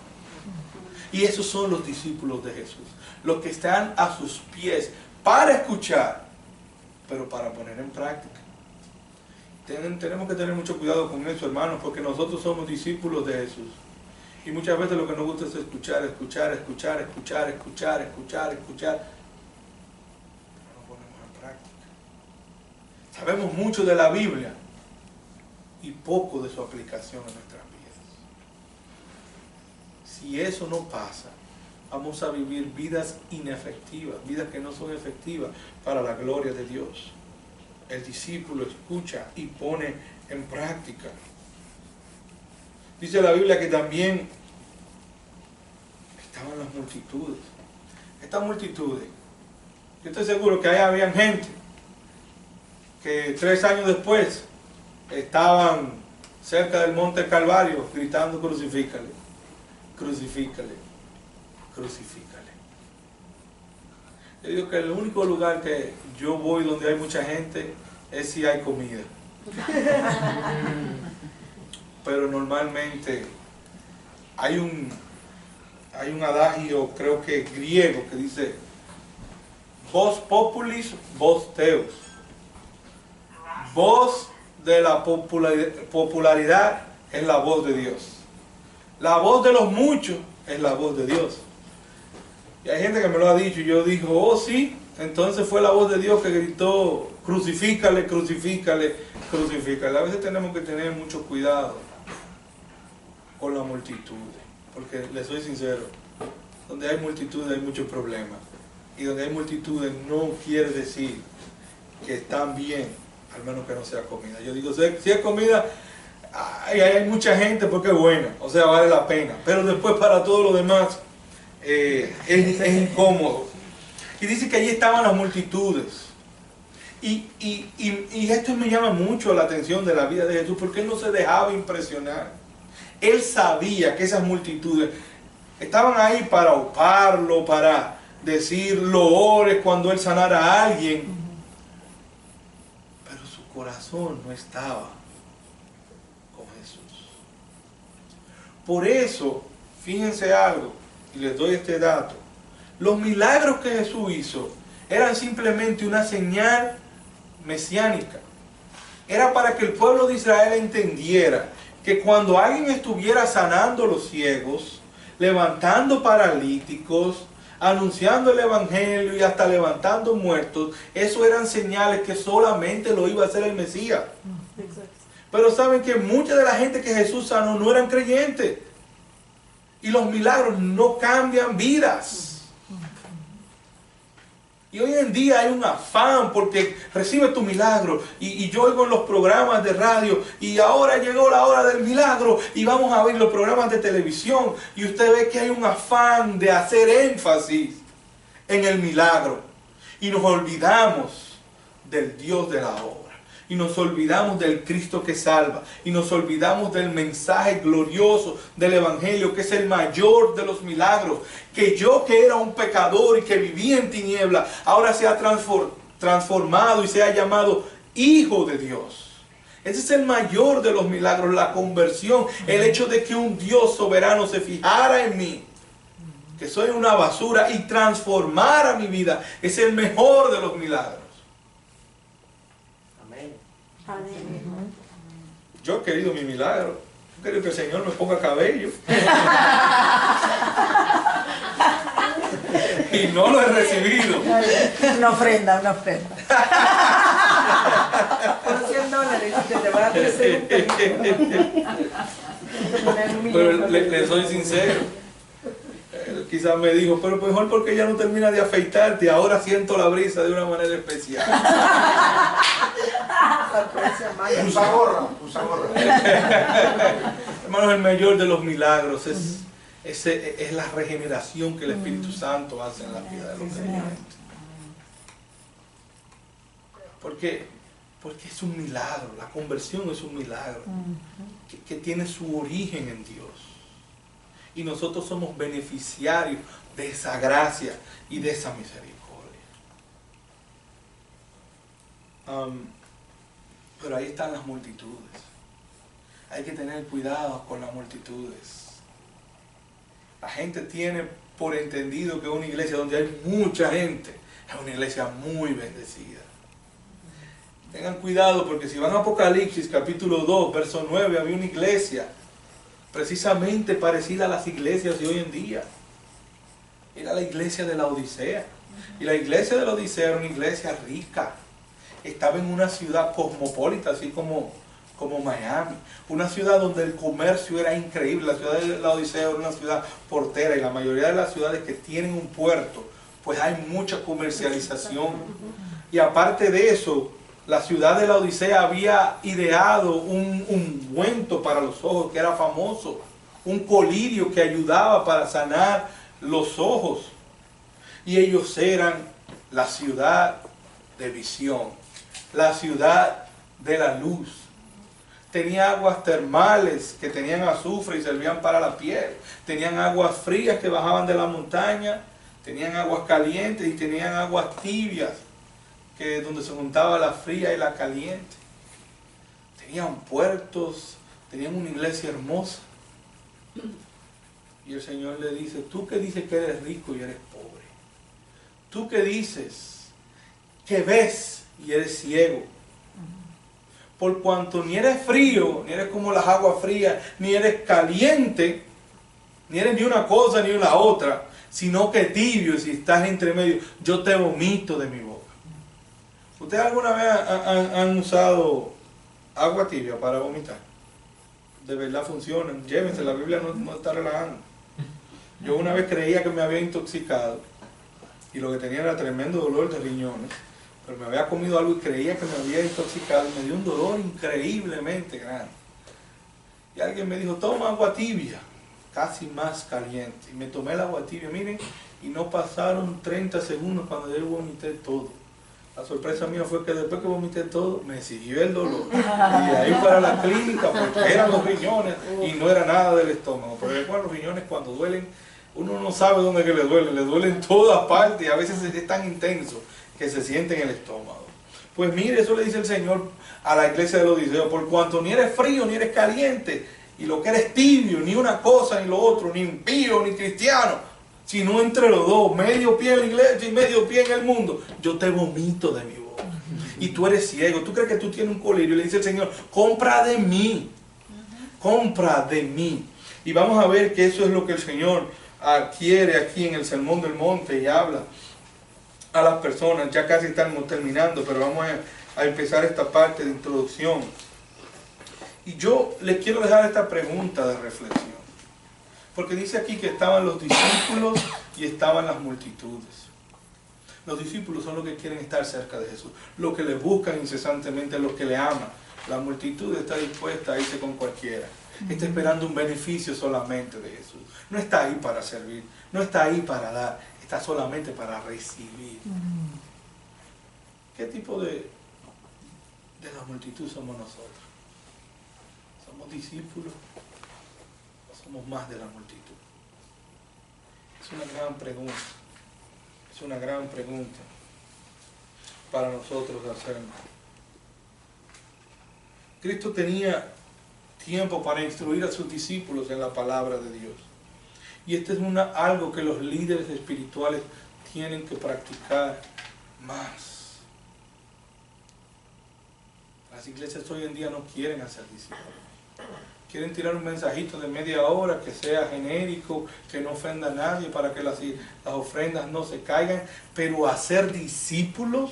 Y esos son los discípulos de Jesús. Los que están a sus pies para escuchar, pero para poner en práctica. Tenemos que tener mucho cuidado con eso, hermanos, porque nosotros somos discípulos de Jesús. Y muchas veces lo que nos gusta es escuchar. Pero no ponemos en práctica. Sabemos mucho de la Biblia y poco de su aplicación en nuestras vidas. Si eso no pasa, vamos a vivir vidas inefectivas, vidas que no son efectivas para la gloria de Dios. El discípulo escucha y pone en práctica. Dice la Biblia que también estaban las multitudes. Estas multitudes, yo estoy seguro que ahí había gente que 3 años después estaban cerca del monte Calvario gritando: crucifícale, crucifícale, crucifícale. Yo digo que el único lugar que yo voy donde hay mucha gente es si hay comida. Pero normalmente hay un adagio, creo que griego, que dice: voz populis, voz Deus. Voz de la popularidad es la voz de Dios. La voz de los muchos es la voz de Dios. Y hay gente que me lo ha dicho y yo digo: oh sí, entonces fue la voz de Dios que gritó: crucifícale, crucifícale, crucifícale. A veces tenemos que tener mucho cuidado con la multitud, porque les soy sincero, donde hay multitudes hay muchos problemas, y donde hay multitudes no quiere decir que están bien, al menos que no sea comida. Yo digo, si es comida, hay mucha gente porque es buena, o sea, vale la pena, pero después para todo lo demás es incómodo. Y dice que allí estaban las multitudes. Y esto me llama mucho la atención de la vida de Jesús, porque Él no se dejaba impresionar. Él sabía que esas multitudes estaban ahí para auparlo, para decir loores cuando Él sanara a alguien. Pero su corazón no estaba con Jesús. Por eso, fíjense algo, y les doy este dato. Los milagros que Jesús hizo eran simplemente una señal mesiánica. Era para que el pueblo de Israel entendiera que cuando alguien estuviera sanando los ciegos, levantando paralíticos, anunciando el evangelio y hasta levantando muertos, eso eran señales que solamente lo iba a hacer el Mesías. Pero saben que mucha de la gente que Jesús sanó no eran creyentes. Y los milagros no cambian vidas. Y hoy en día hay un afán porque recibe tu milagro. Y yo oigo en los programas de radio, y ahora llegó la hora del milagro, y vamos a ver los programas de televisión, y usted ve que hay un afán de hacer énfasis en el milagro. Y nos olvidamos del Dios de la obra. Y nos olvidamos del Cristo que salva. Y nos olvidamos del mensaje glorioso del Evangelio, que es el mayor de los milagros. Que yo, que era un pecador y que vivía en tiniebla, ahora se ha transformado y se ha llamado Hijo de Dios. Ese es el mayor de los milagros, la conversión. El hecho de que un Dios soberano se fijara en mí, que soy una basura, y transformara mi vida, es el mejor de los milagros. Amén. Yo he querido mi milagro. Yo he querido que el Señor me ponga cabello. Y no lo he recibido. Una ofrenda, una ofrenda. Por $100 que te va a ofrecer un Pero le soy sincero. Él quizás me dijo, pero mejor porque ya no termina de afeitarte, ahora siento la brisa de una manera especial. Usa gorra, usa gorra. Hermanos, el mayor de los milagros es la regeneración que el Espíritu Santo hace en la vida de los creyentes. Porque es un milagro, la conversión es un milagro que tiene su origen en Dios. Y nosotros somos beneficiarios de esa gracia y de esa misericordia. Pero ahí están las multitudes. Hay que tener cuidado con las multitudes. La gente tiene por entendido que una iglesia donde hay mucha gente es una iglesia muy bendecida. Tengan cuidado, porque si van a Apocalipsis capítulo 2, verso 9, había una iglesia precisamente parecida a las iglesias de hoy en día. Era la iglesia de la Odisea. Y la iglesia de la Odisea era una iglesia rica. Estaba en una ciudad cosmopolita, así como Miami. Una ciudad donde el comercio era increíble. La ciudad de la Odisea era una ciudad portera, y la mayoría de las ciudades que tienen un puerto, pues hay mucha comercialización. Y aparte de eso, la ciudad de la Odisea había ideado un ungüento para los ojos que era famoso, un colirio que ayudaba para sanar los ojos. Y ellos eran la ciudad de visión, la ciudad de la luz. Tenía aguas termales que tenían azufre y servían para la piel. Tenían aguas frías que bajaban de la montaña, tenían aguas calientes y tenían aguas tibias, que donde se juntaba la fría y la caliente. Tenían puertos, tenían una iglesia hermosa. Y el Señor le dice: tú que dices que eres rico y eres pobre, tú que dices que ves y eres ciego, por cuanto ni eres frío, ni eres como las aguas frías, ni eres caliente, ni eres ni una cosa ni la otra, sino que tibio, y si estás entre medio, yo te vomito de mi boca. ¿Ustedes alguna vez han usado agua tibia para vomitar? De verdad funcionan. Llévense, la Biblia no está relajando. Yo una vez creía que me había intoxicado y lo que tenía era tremendo dolor de riñones, pero me había comido algo y creía que me había intoxicado y me dio un dolor increíblemente grande. Y alguien me dijo: toma agua tibia, casi más caliente. Y me tomé el agua tibia, miren, y no pasaron 30 segundos cuando yo vomité todo. La sorpresa mía fue que después que vomité todo, me siguió el dolor. Y de ahí para la clínica, porque eran los riñones y no era nada del estómago. Pero después los riñones, cuando duelen, uno no sabe dónde que le duelen en todas partes, y a veces es tan intenso que se siente en el estómago. Pues mire, eso le dice el Señor a la iglesia de los Odisea: por cuanto ni eres frío ni eres caliente, y lo que eres tibio, ni una cosa ni lo otro, ni impío ni cristiano, sino entre los dos, medio pie en la iglesia y medio pie en el mundo, yo te vomito de mi boca. Y tú eres ciego, tú crees que tú tienes un colirio, y le dice el Señor: compra de mí, compra de mí. Y vamos a ver que eso es lo que el Señor adquiere aquí en el Sermón del Monte, y habla a las personas. Ya casi estamos terminando, pero vamos a empezar esta parte de introducción. Y yo les quiero dejar esta pregunta de reflexión. Porque dice aquí que estaban los discípulos y estaban las multitudes. Los discípulos son los que quieren estar cerca de Jesús, los que le buscan incesantemente, los que le aman. La multitud está dispuesta a irse con cualquiera. Está esperando un beneficio solamente de Jesús. No está ahí para servir, no está ahí para dar, está solamente para recibir. ¿Qué tipo de la multitud somos nosotros? ¿Somos discípulos? Somos más de la multitud. Es una gran pregunta. Es una gran pregunta para nosotros hacernos. Cristo tenía tiempo para instruir a sus discípulos en la palabra de Dios. Y este es algo que los líderes espirituales tienen que practicar más. Las iglesias hoy en día no quieren hacer discípulos. Quieren tirar un mensajito de media hora que sea genérico, que no ofenda a nadie, para que las ofrendas no se caigan. Pero hacer discípulos,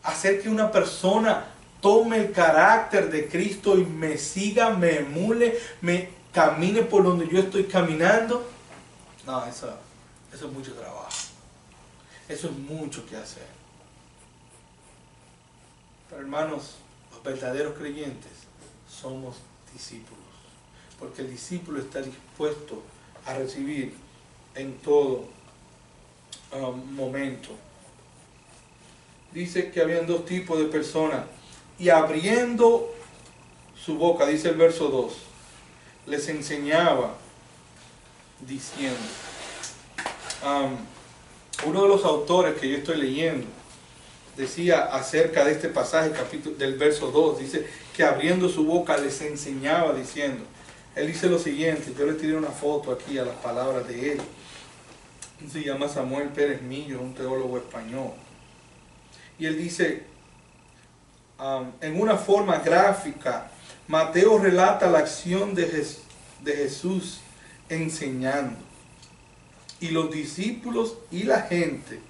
hacer que una persona tome el carácter de Cristo y me siga, me emule, me camine por donde yo estoy caminando. No, eso es mucho trabajo. Eso es mucho que hacer. Pero hermanos, verdaderos creyentes somos discípulos, porque el discípulo está dispuesto a recibir en todo momento. Dice que habían dos tipos de personas, y abriendo su boca, dice el verso 2, les enseñaba diciendo. Uno de los autores que yo estoy leyendo decía acerca de este pasaje, capítulo del verso 2, dice que abriendo su boca les enseñaba diciendo. Él dice lo siguiente, yo le tiré una foto aquí a las palabras de él. Se llama Samuel Pérez Millo, un teólogo español. Y él dice, en una forma gráfica, Mateo relata la acción de Jesús enseñando. Y los discípulos y la gente,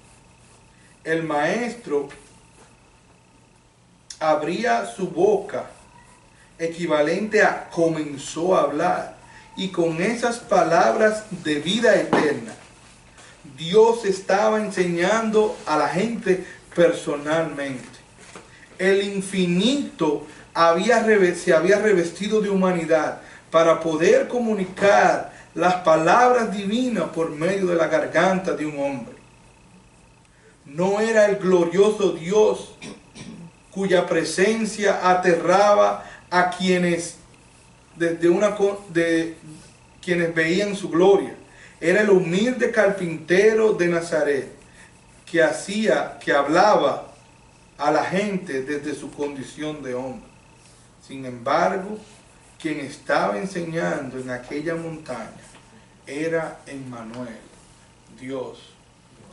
el maestro abría su boca, equivalente a comenzó a hablar, y con esas palabras de vida eterna, Dios estaba enseñando a la gente personalmente. El infinito se había revestido de humanidad para poder comunicar las palabras divinas por medio de la garganta de un hombre. No era el glorioso Dios cuya presencia aterraba a quienes quienes veían su gloria. Era el humilde carpintero de Nazaret que hablaba a la gente desde su condición de hombre. Sin embargo, quien estaba enseñando en aquella montaña era Emmanuel, Dios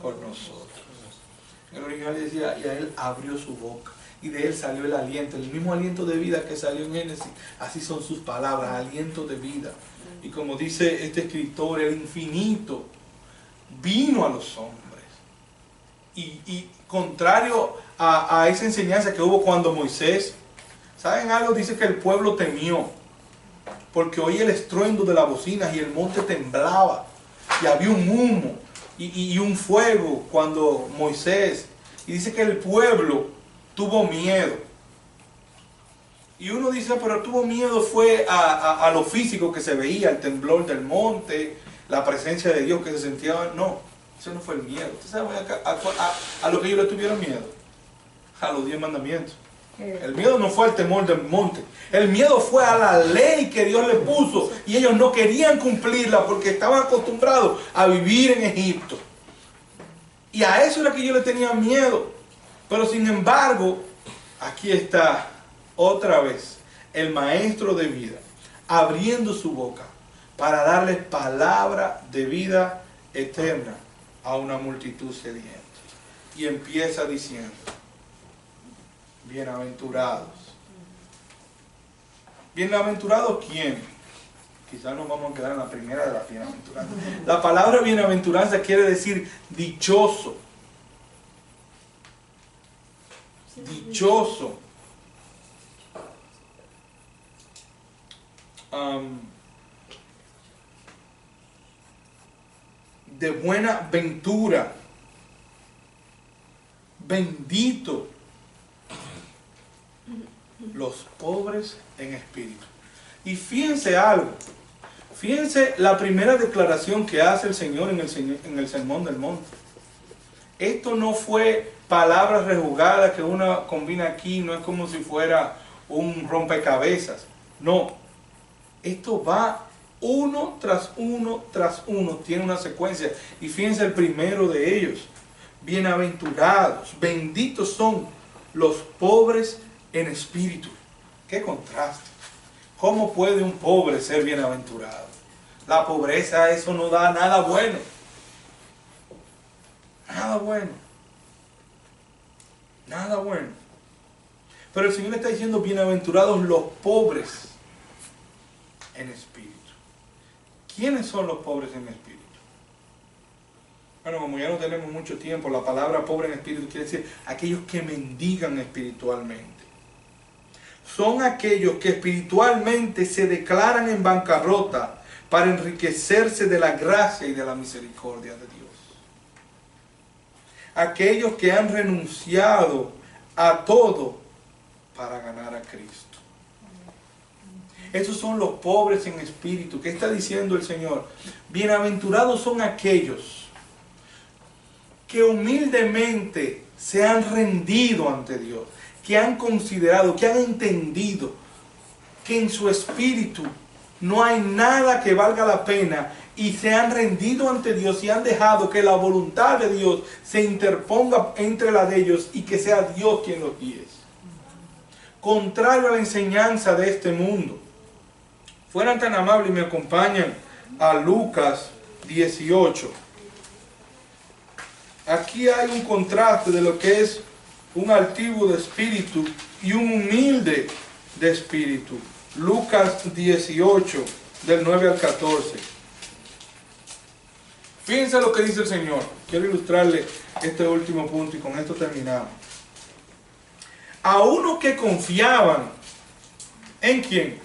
con nosotros. El original decía, y a él abrió su boca, y de él salió el aliento, el mismo aliento de vida que salió en Génesis. Así son sus palabras, aliento de vida. Y como dice este escritor, el infinito vino a los hombres. Y contrario a esa enseñanza que hubo cuando Moisés, ¿saben algo? Dice que el pueblo temió, porque oía el estruendo de las bocinas y el monte temblaba, y había un humo y un fuego cuando Moisés, y dice que el pueblo tuvo miedo. Y uno dice, pero tuvo miedo fue a lo físico que se veía, el temblor del monte, la presencia de Dios que se sentía. No, eso no fue el miedo. ¿Usted sabe a lo que ellos le tuvieron miedo? A los 10 mandamientos. El miedo no fue al temor del monte. El miedo fue a la ley que Dios le puso. Y ellos no querían cumplirla porque estaban acostumbrados a vivir en Egipto. Y a eso era que ellos le tenían miedo. Pero sin embargo, aquí está otra vez el maestro de vida abriendo su boca para darle palabra de vida eterna a una multitud sedienta. Y empieza diciendo, bienaventurados. ¿Bienaventurados quién? Quizás nos vamos a quedar en la primera de las bienaventuranzas. La palabra bienaventuranza quiere decir dichoso. Dichoso. De buena ventura. Bendito. Los pobres en espíritu. Y fíjense algo. Fíjense la primera declaración que hace el Señor en el Sermón del Monte. Esto no fue palabras rejugadas que uno combina aquí, no es como si fuera un rompecabezas. No. Esto va uno tras uno tras uno, tiene una secuencia. Y fíjense el primero de ellos. Bienaventurados, benditos son los pobres en espíritu. ¡Qué contraste! ¿Cómo puede un pobre ser bienaventurado? La pobreza, eso no da nada bueno. Nada bueno. Nada bueno. Pero el Señor le está diciendo, bienaventurados los pobres en espíritu. ¿Quiénes son los pobres en espíritu? Bueno, como ya no tenemos mucho tiempo, la palabra pobre en espíritu quiere decir aquellos que mendigan espiritualmente. Son aquellos que espiritualmente se declaran en bancarrota para enriquecerse de la gracia y de la misericordia de Dios. Aquellos que han renunciado a todo para ganar a Cristo. Esos son los pobres en espíritu. ¿Qué está diciendo el Señor? Bienaventurados son aquellos que humildemente se han rendido ante Dios, que han considerado, que han entendido que en su espíritu no hay nada que valga la pena y se han rendido ante Dios y han dejado que la voluntad de Dios se interponga entre la de ellos y que sea Dios quien los guíe. Contrario a la enseñanza de este mundo. Fueran tan amables y me acompañan a Lucas 18. Aquí hay un contraste de lo que es un altivo de espíritu y un humilde de espíritu. Lucas 18, del 9 al 14. Fíjense lo que dice el Señor. Quiero ilustrarle este último punto y con esto terminamos. A unos que confiaban, ¿en quién?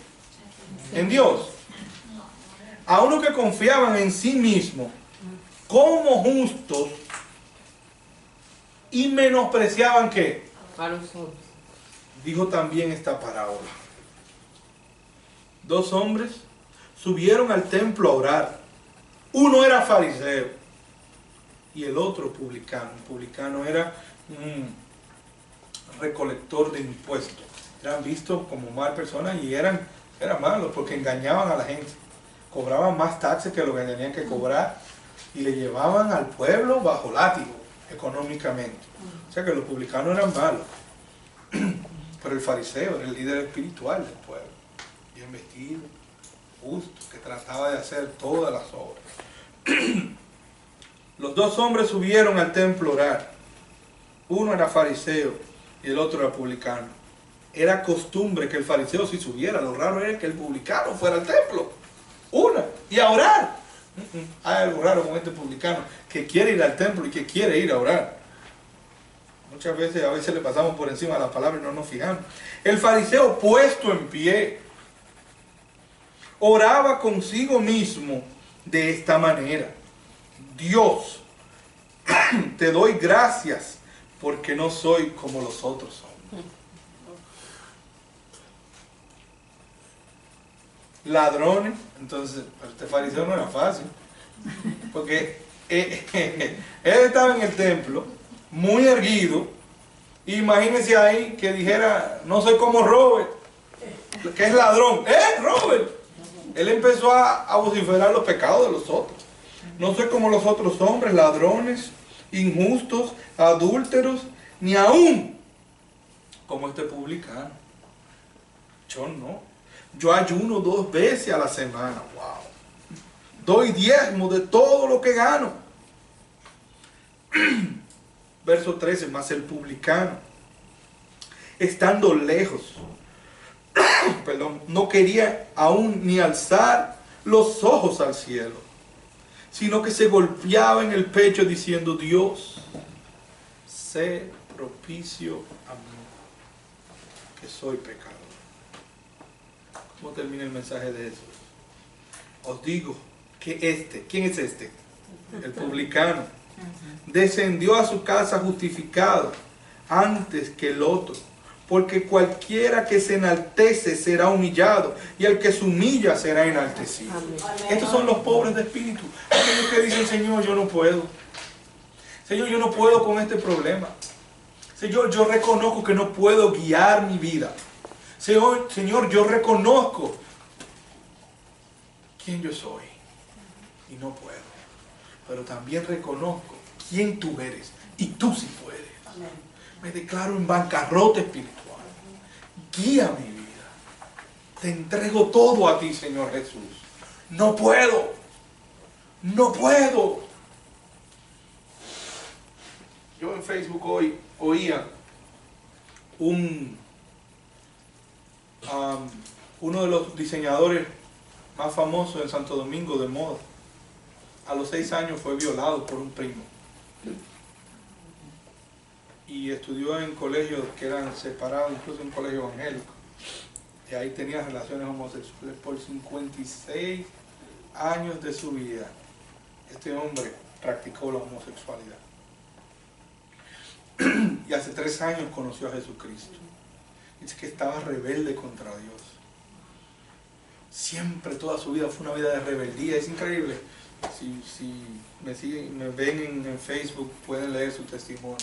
En Dios. A unos que confiaban en sí mismos como justos y menospreciaban ¿qué? A los otros. Dijo también esta parábola. 2 hombres subieron al templo a orar. Uno era fariseo y el otro publicano. Un publicano era un recolector de impuestos. Eran vistos como mal personas y eran malos porque engañaban a la gente. Cobraban más taxes que lo que tenían que cobrar y le llevaban al pueblo bajo látigo económicamente. O sea que los publicanos eran malos. Pero el fariseo era el líder espiritual del pueblo. Bien vestido, justo, que trataba de hacer todas las obras. Los 2 hombres subieron al templo a orar. Uno era fariseo y el otro era publicano. Era costumbre que el fariseo sí subiera. Lo raro era que el publicano fuera al templo. Y a orar. Hay algo raro con este publicano que quiere ir al templo y que quiere ir a orar. Muchas veces, a veces le pasamos por encima de la palabra y no nos fijamos. El fariseo puesto en pie oraba consigo mismo de esta manera: Dios, te doy gracias porque no soy como los otros son. Ladrones. Entonces, este fariseo no era fácil, porque él estaba en el templo muy erguido. Imagínense ahí que dijera: no soy como Robert, que es ladrón. Robert. Él empezó a vociferar los pecados de los otros. No soy como los otros hombres, ladrones, injustos, adúlteros, ni aún como este publicano. Yo no. Yo ayuno 2 veces a la semana. Wow. Doy diezmo de todo lo que gano. Verso 13, más el publicano, estando lejos, no quería aún ni alzar los ojos al cielo, sino que se golpeaba en el pecho diciendo: Dios, sé propicio a mí, que soy pecador. ¿Cómo termina el mensaje de Jesús? Os digo que ¿quién es este? El publicano. Descendió a su casa justificado antes que el otro, porque cualquiera que se enaltece será humillado, y el que se humilla será enaltecido. Amén. Estos son los pobres de espíritu, aquellos que dicen: Señor, yo no puedo. Señor, yo no puedo con este problema. Señor, yo reconozco que no puedo guiar mi vida. Señor, yo reconozco quién yo soy y no puedo. Pero también reconozco quién tú eres y tú sí puedes. Amén. Me declaro en bancarrota espiritual. Guía mi vida. Te entrego todo a ti, Señor Jesús. No puedo. No puedo. Yo en Facebook hoy oía uno de los diseñadores más famosos en Santo Domingo de moda. A los 6 años fue violado por un primo. Y estudió en colegios que eran separados, incluso en un colegio evangélico. Y ahí tenía relaciones homosexuales por 56 años de su vida. Este hombre practicó la homosexualidad. Y hace 3 años conoció a Jesucristo. Dice que estaba rebelde contra Dios. Siempre, toda su vida fue una vida de rebeldía. Es increíble. Si me siguen, me ven en Facebook, pueden leer su testimonio.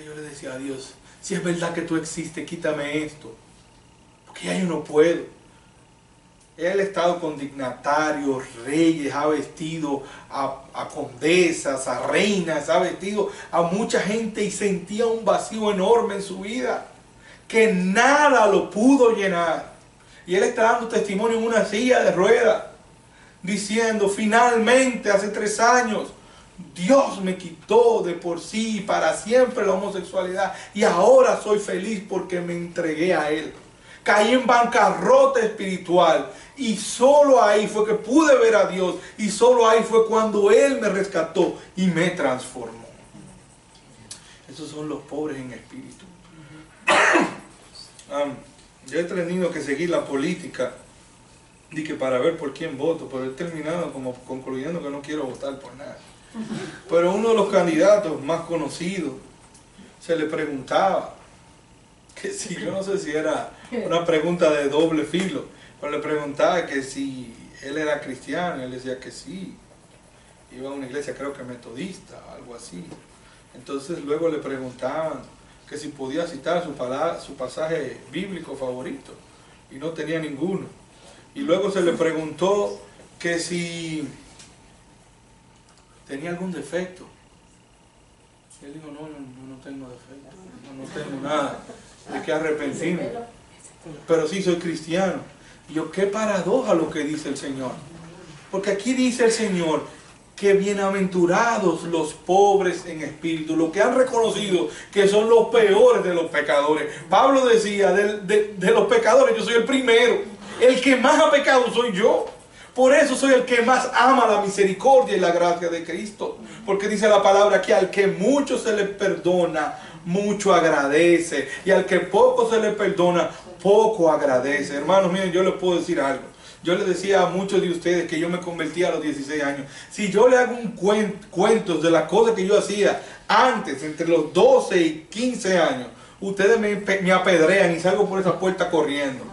Yo le decía a Dios, si es verdad que tú existes, quítame esto, porque ya yo no puedo. Él ha estado con dignatarios, reyes, ha vestido a condesas, a reinas, ha vestido a mucha gente y sentía un vacío enorme en su vida, que nada lo pudo llenar. Y él está dando testimonio en una silla de ruedas, diciendo, finalmente, hace 3 años, Dios me quitó de por sí y para siempre la homosexualidad y ahora soy feliz porque me entregué a Él. Caí en bancarrota espiritual y solo ahí fue que pude ver a Dios y solo ahí fue cuando Él me rescató y me transformó. Esos son los pobres en espíritu. Yo he tenido que seguir la política para ver por quién voto, pero he terminado como concluyendo que no quiero votar por nada. Pero uno de los candidatos más conocidos se le preguntaba, que si, yo no sé si era una pregunta de doble filo, pero le preguntaba que si él era cristiano, y él decía que sí, iba a una iglesia creo que metodista, algo así. Entonces luego le preguntaban que si podía citar su pasaje bíblico favorito, y no tenía ninguno. Y luego se le preguntó que si tenía algún defecto. Y él dijo, no, yo no tengo defecto, no tengo nada de que arrepentirme, pero sí soy cristiano. Y yo, qué paradoja lo que dice el Señor, porque aquí dice el Señor que bienaventurados los pobres en espíritu, los que han reconocido que son los peores de los pecadores. Pablo decía, de los pecadores yo soy el primero, el que más ha pecado soy yo. Por eso soy el que más ama la misericordia y la gracia de Cristo. Porque dice la palabra que al que mucho se le perdona, mucho agradece. Y al que poco se le perdona, poco agradece. Hermanos, miren, yo les puedo decir algo. Yo les decía a muchos de ustedes que yo me convertí a los 16 años. Si yo le hago un cuentos de las cosas que yo hacía antes, entre los 12 y 15 años, ustedes me apedrean y salgo por esa puerta corriendo.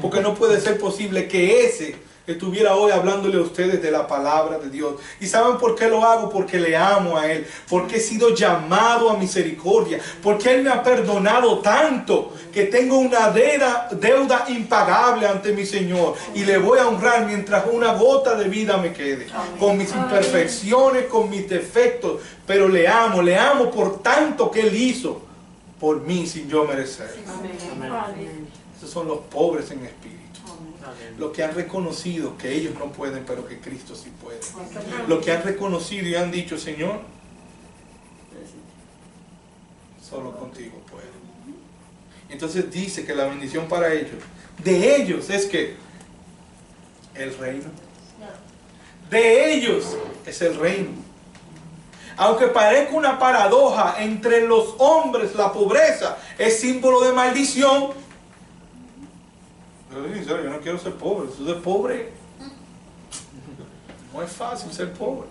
Porque no puede ser posible que ese estuviera hoy hablándole a ustedes de la palabra de Dios. ¿Y saben por qué lo hago? Porque le amo a Él, porque he sido llamado a misericordia, porque Él me ha perdonado tanto que tengo una deuda impagable ante mi Señor y le voy a honrar mientras una gota de vida me quede, con mis imperfecciones, con mis defectos, pero le amo por tanto que Él hizo por mí sin yo merecer. Esos son los pobres en espíritu. Los que han reconocido que ellos no pueden, pero que Cristo sí puede. Los que han reconocido y han dicho, Señor, solo contigo puedo. Entonces dice que la bendición para ellos, de ellos es que el reino. De ellos es el reino. Aunque parezca una paradoja, entre los hombres la pobreza es símbolo de maldición. Pero sincero, yo no quiero ser pobre. Eso de pobre no es fácil ser pobre.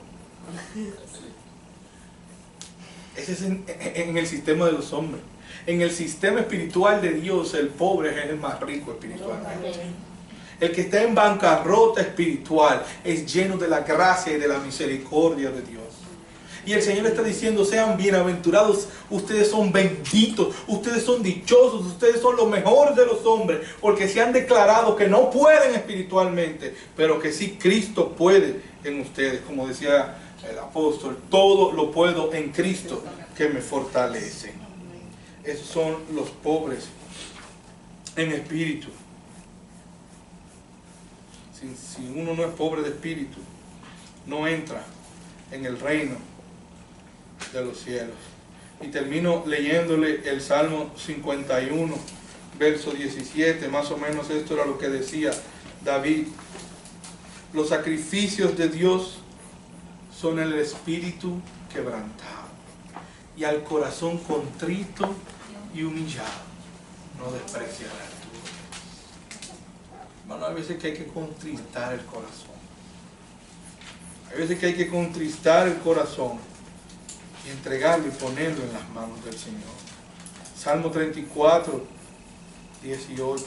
Ese es en el sistema de los hombres. En el sistema espiritual de Dios, el pobre es el más rico espiritualmente. El que está en bancarrota espiritual es lleno de la gracia y de la misericordia de Dios. Y el Señor está diciendo, sean bienaventurados, ustedes son benditos, ustedes son dichosos, ustedes son los mejores de los hombres, porque se han declarado que no pueden espiritualmente, pero que sí Cristo puede en ustedes. Como decía el apóstol, todo lo puedo en Cristo que me fortalece. Esos son los pobres en espíritu. Si uno no es pobre de espíritu, no entra en el reino de los cielos. Y termino leyéndole el Salmo 51, verso 17, más o menos esto era lo que decía David. Los sacrificios de Dios son el espíritu quebrantado, y al corazón contrito y humillado no despreciará tú. Hermano, hay veces que hay que contristar el corazón. Hay veces que hay que contristar el corazón y entregarlo y ponerlo en las manos del Señor. Salmo 34, 18.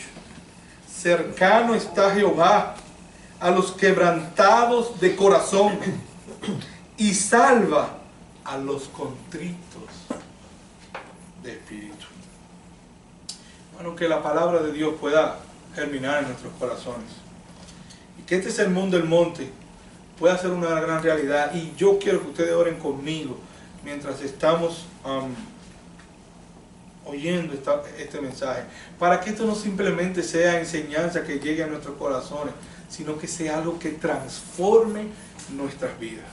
Cercano está Jehová a los quebrantados de corazón y salva a los contritos de espíritu. Bueno, que la palabra de Dios pueda germinar en nuestros corazones y que este sermón del monte pueda ser una gran realidad. Y yo quiero que ustedes oren conmigo mientras estamos oyendo este mensaje, para que esto no simplemente sea enseñanza que llegue a nuestros corazones, sino que sea algo que transforme nuestras vidas,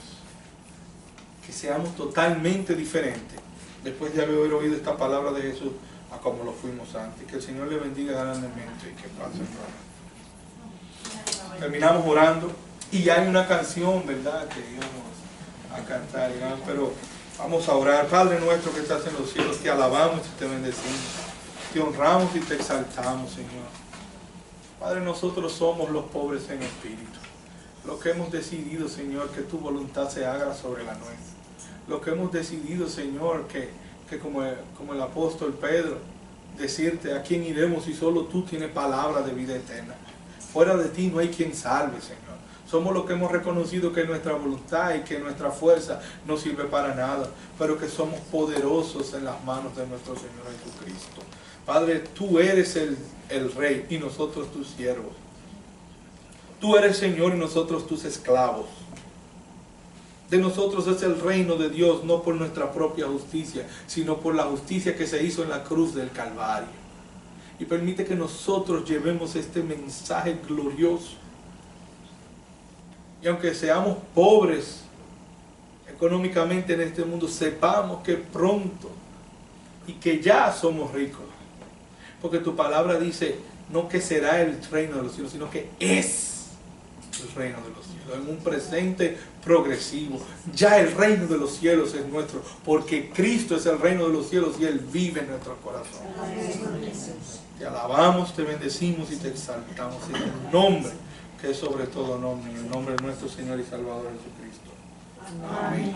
que seamos totalmente diferentes después de haber oído esta palabra de Jesús a como lo fuimos antes. Que el Señor le bendiga grandemente y que pase el programa. Terminamos orando y hay una canción, ¿verdad?, que íbamos a cantar, pero vamos a orar. Padre nuestro que estás en los cielos, te alabamos y te bendecimos, te honramos y te exaltamos, Señor. Padre, nosotros somos los pobres en espíritu, los que hemos decidido, Señor, que tu voluntad se haga sobre la nuestra, los que hemos decidido, Señor, que como el apóstol Pedro, decirte: ¿a quién iremos si solo tú tienes palabra de vida eterna? Fuera de ti no hay quien salve, Señor. Somos los que hemos reconocido que nuestra voluntad y que nuestra fuerza no sirve para nada, pero que somos poderosos en las manos de nuestro Señor Jesucristo. Padre, tú eres el Rey y nosotros tus siervos. Tú eres Señor y nosotros tus esclavos. De nosotros es el reino de Dios, no por nuestra propia justicia, sino por la justicia que se hizo en la cruz del Calvario. Y permite que nosotros llevemos este mensaje glorioso. Y aunque seamos pobres económicamente en este mundo, sepamos que pronto y que ya somos ricos. Porque tu palabra dice, no que será el reino de los cielos, sino que es el reino de los cielos, en un presente progresivo. Ya el reino de los cielos es nuestro, porque Cristo es el reino de los cielos y Él vive en nuestro corazón. Te alabamos, te bendecimos y te exaltamos en el nombre que es sobre todo nombre, en el nombre de nuestro Señor y Salvador Jesucristo. Amén.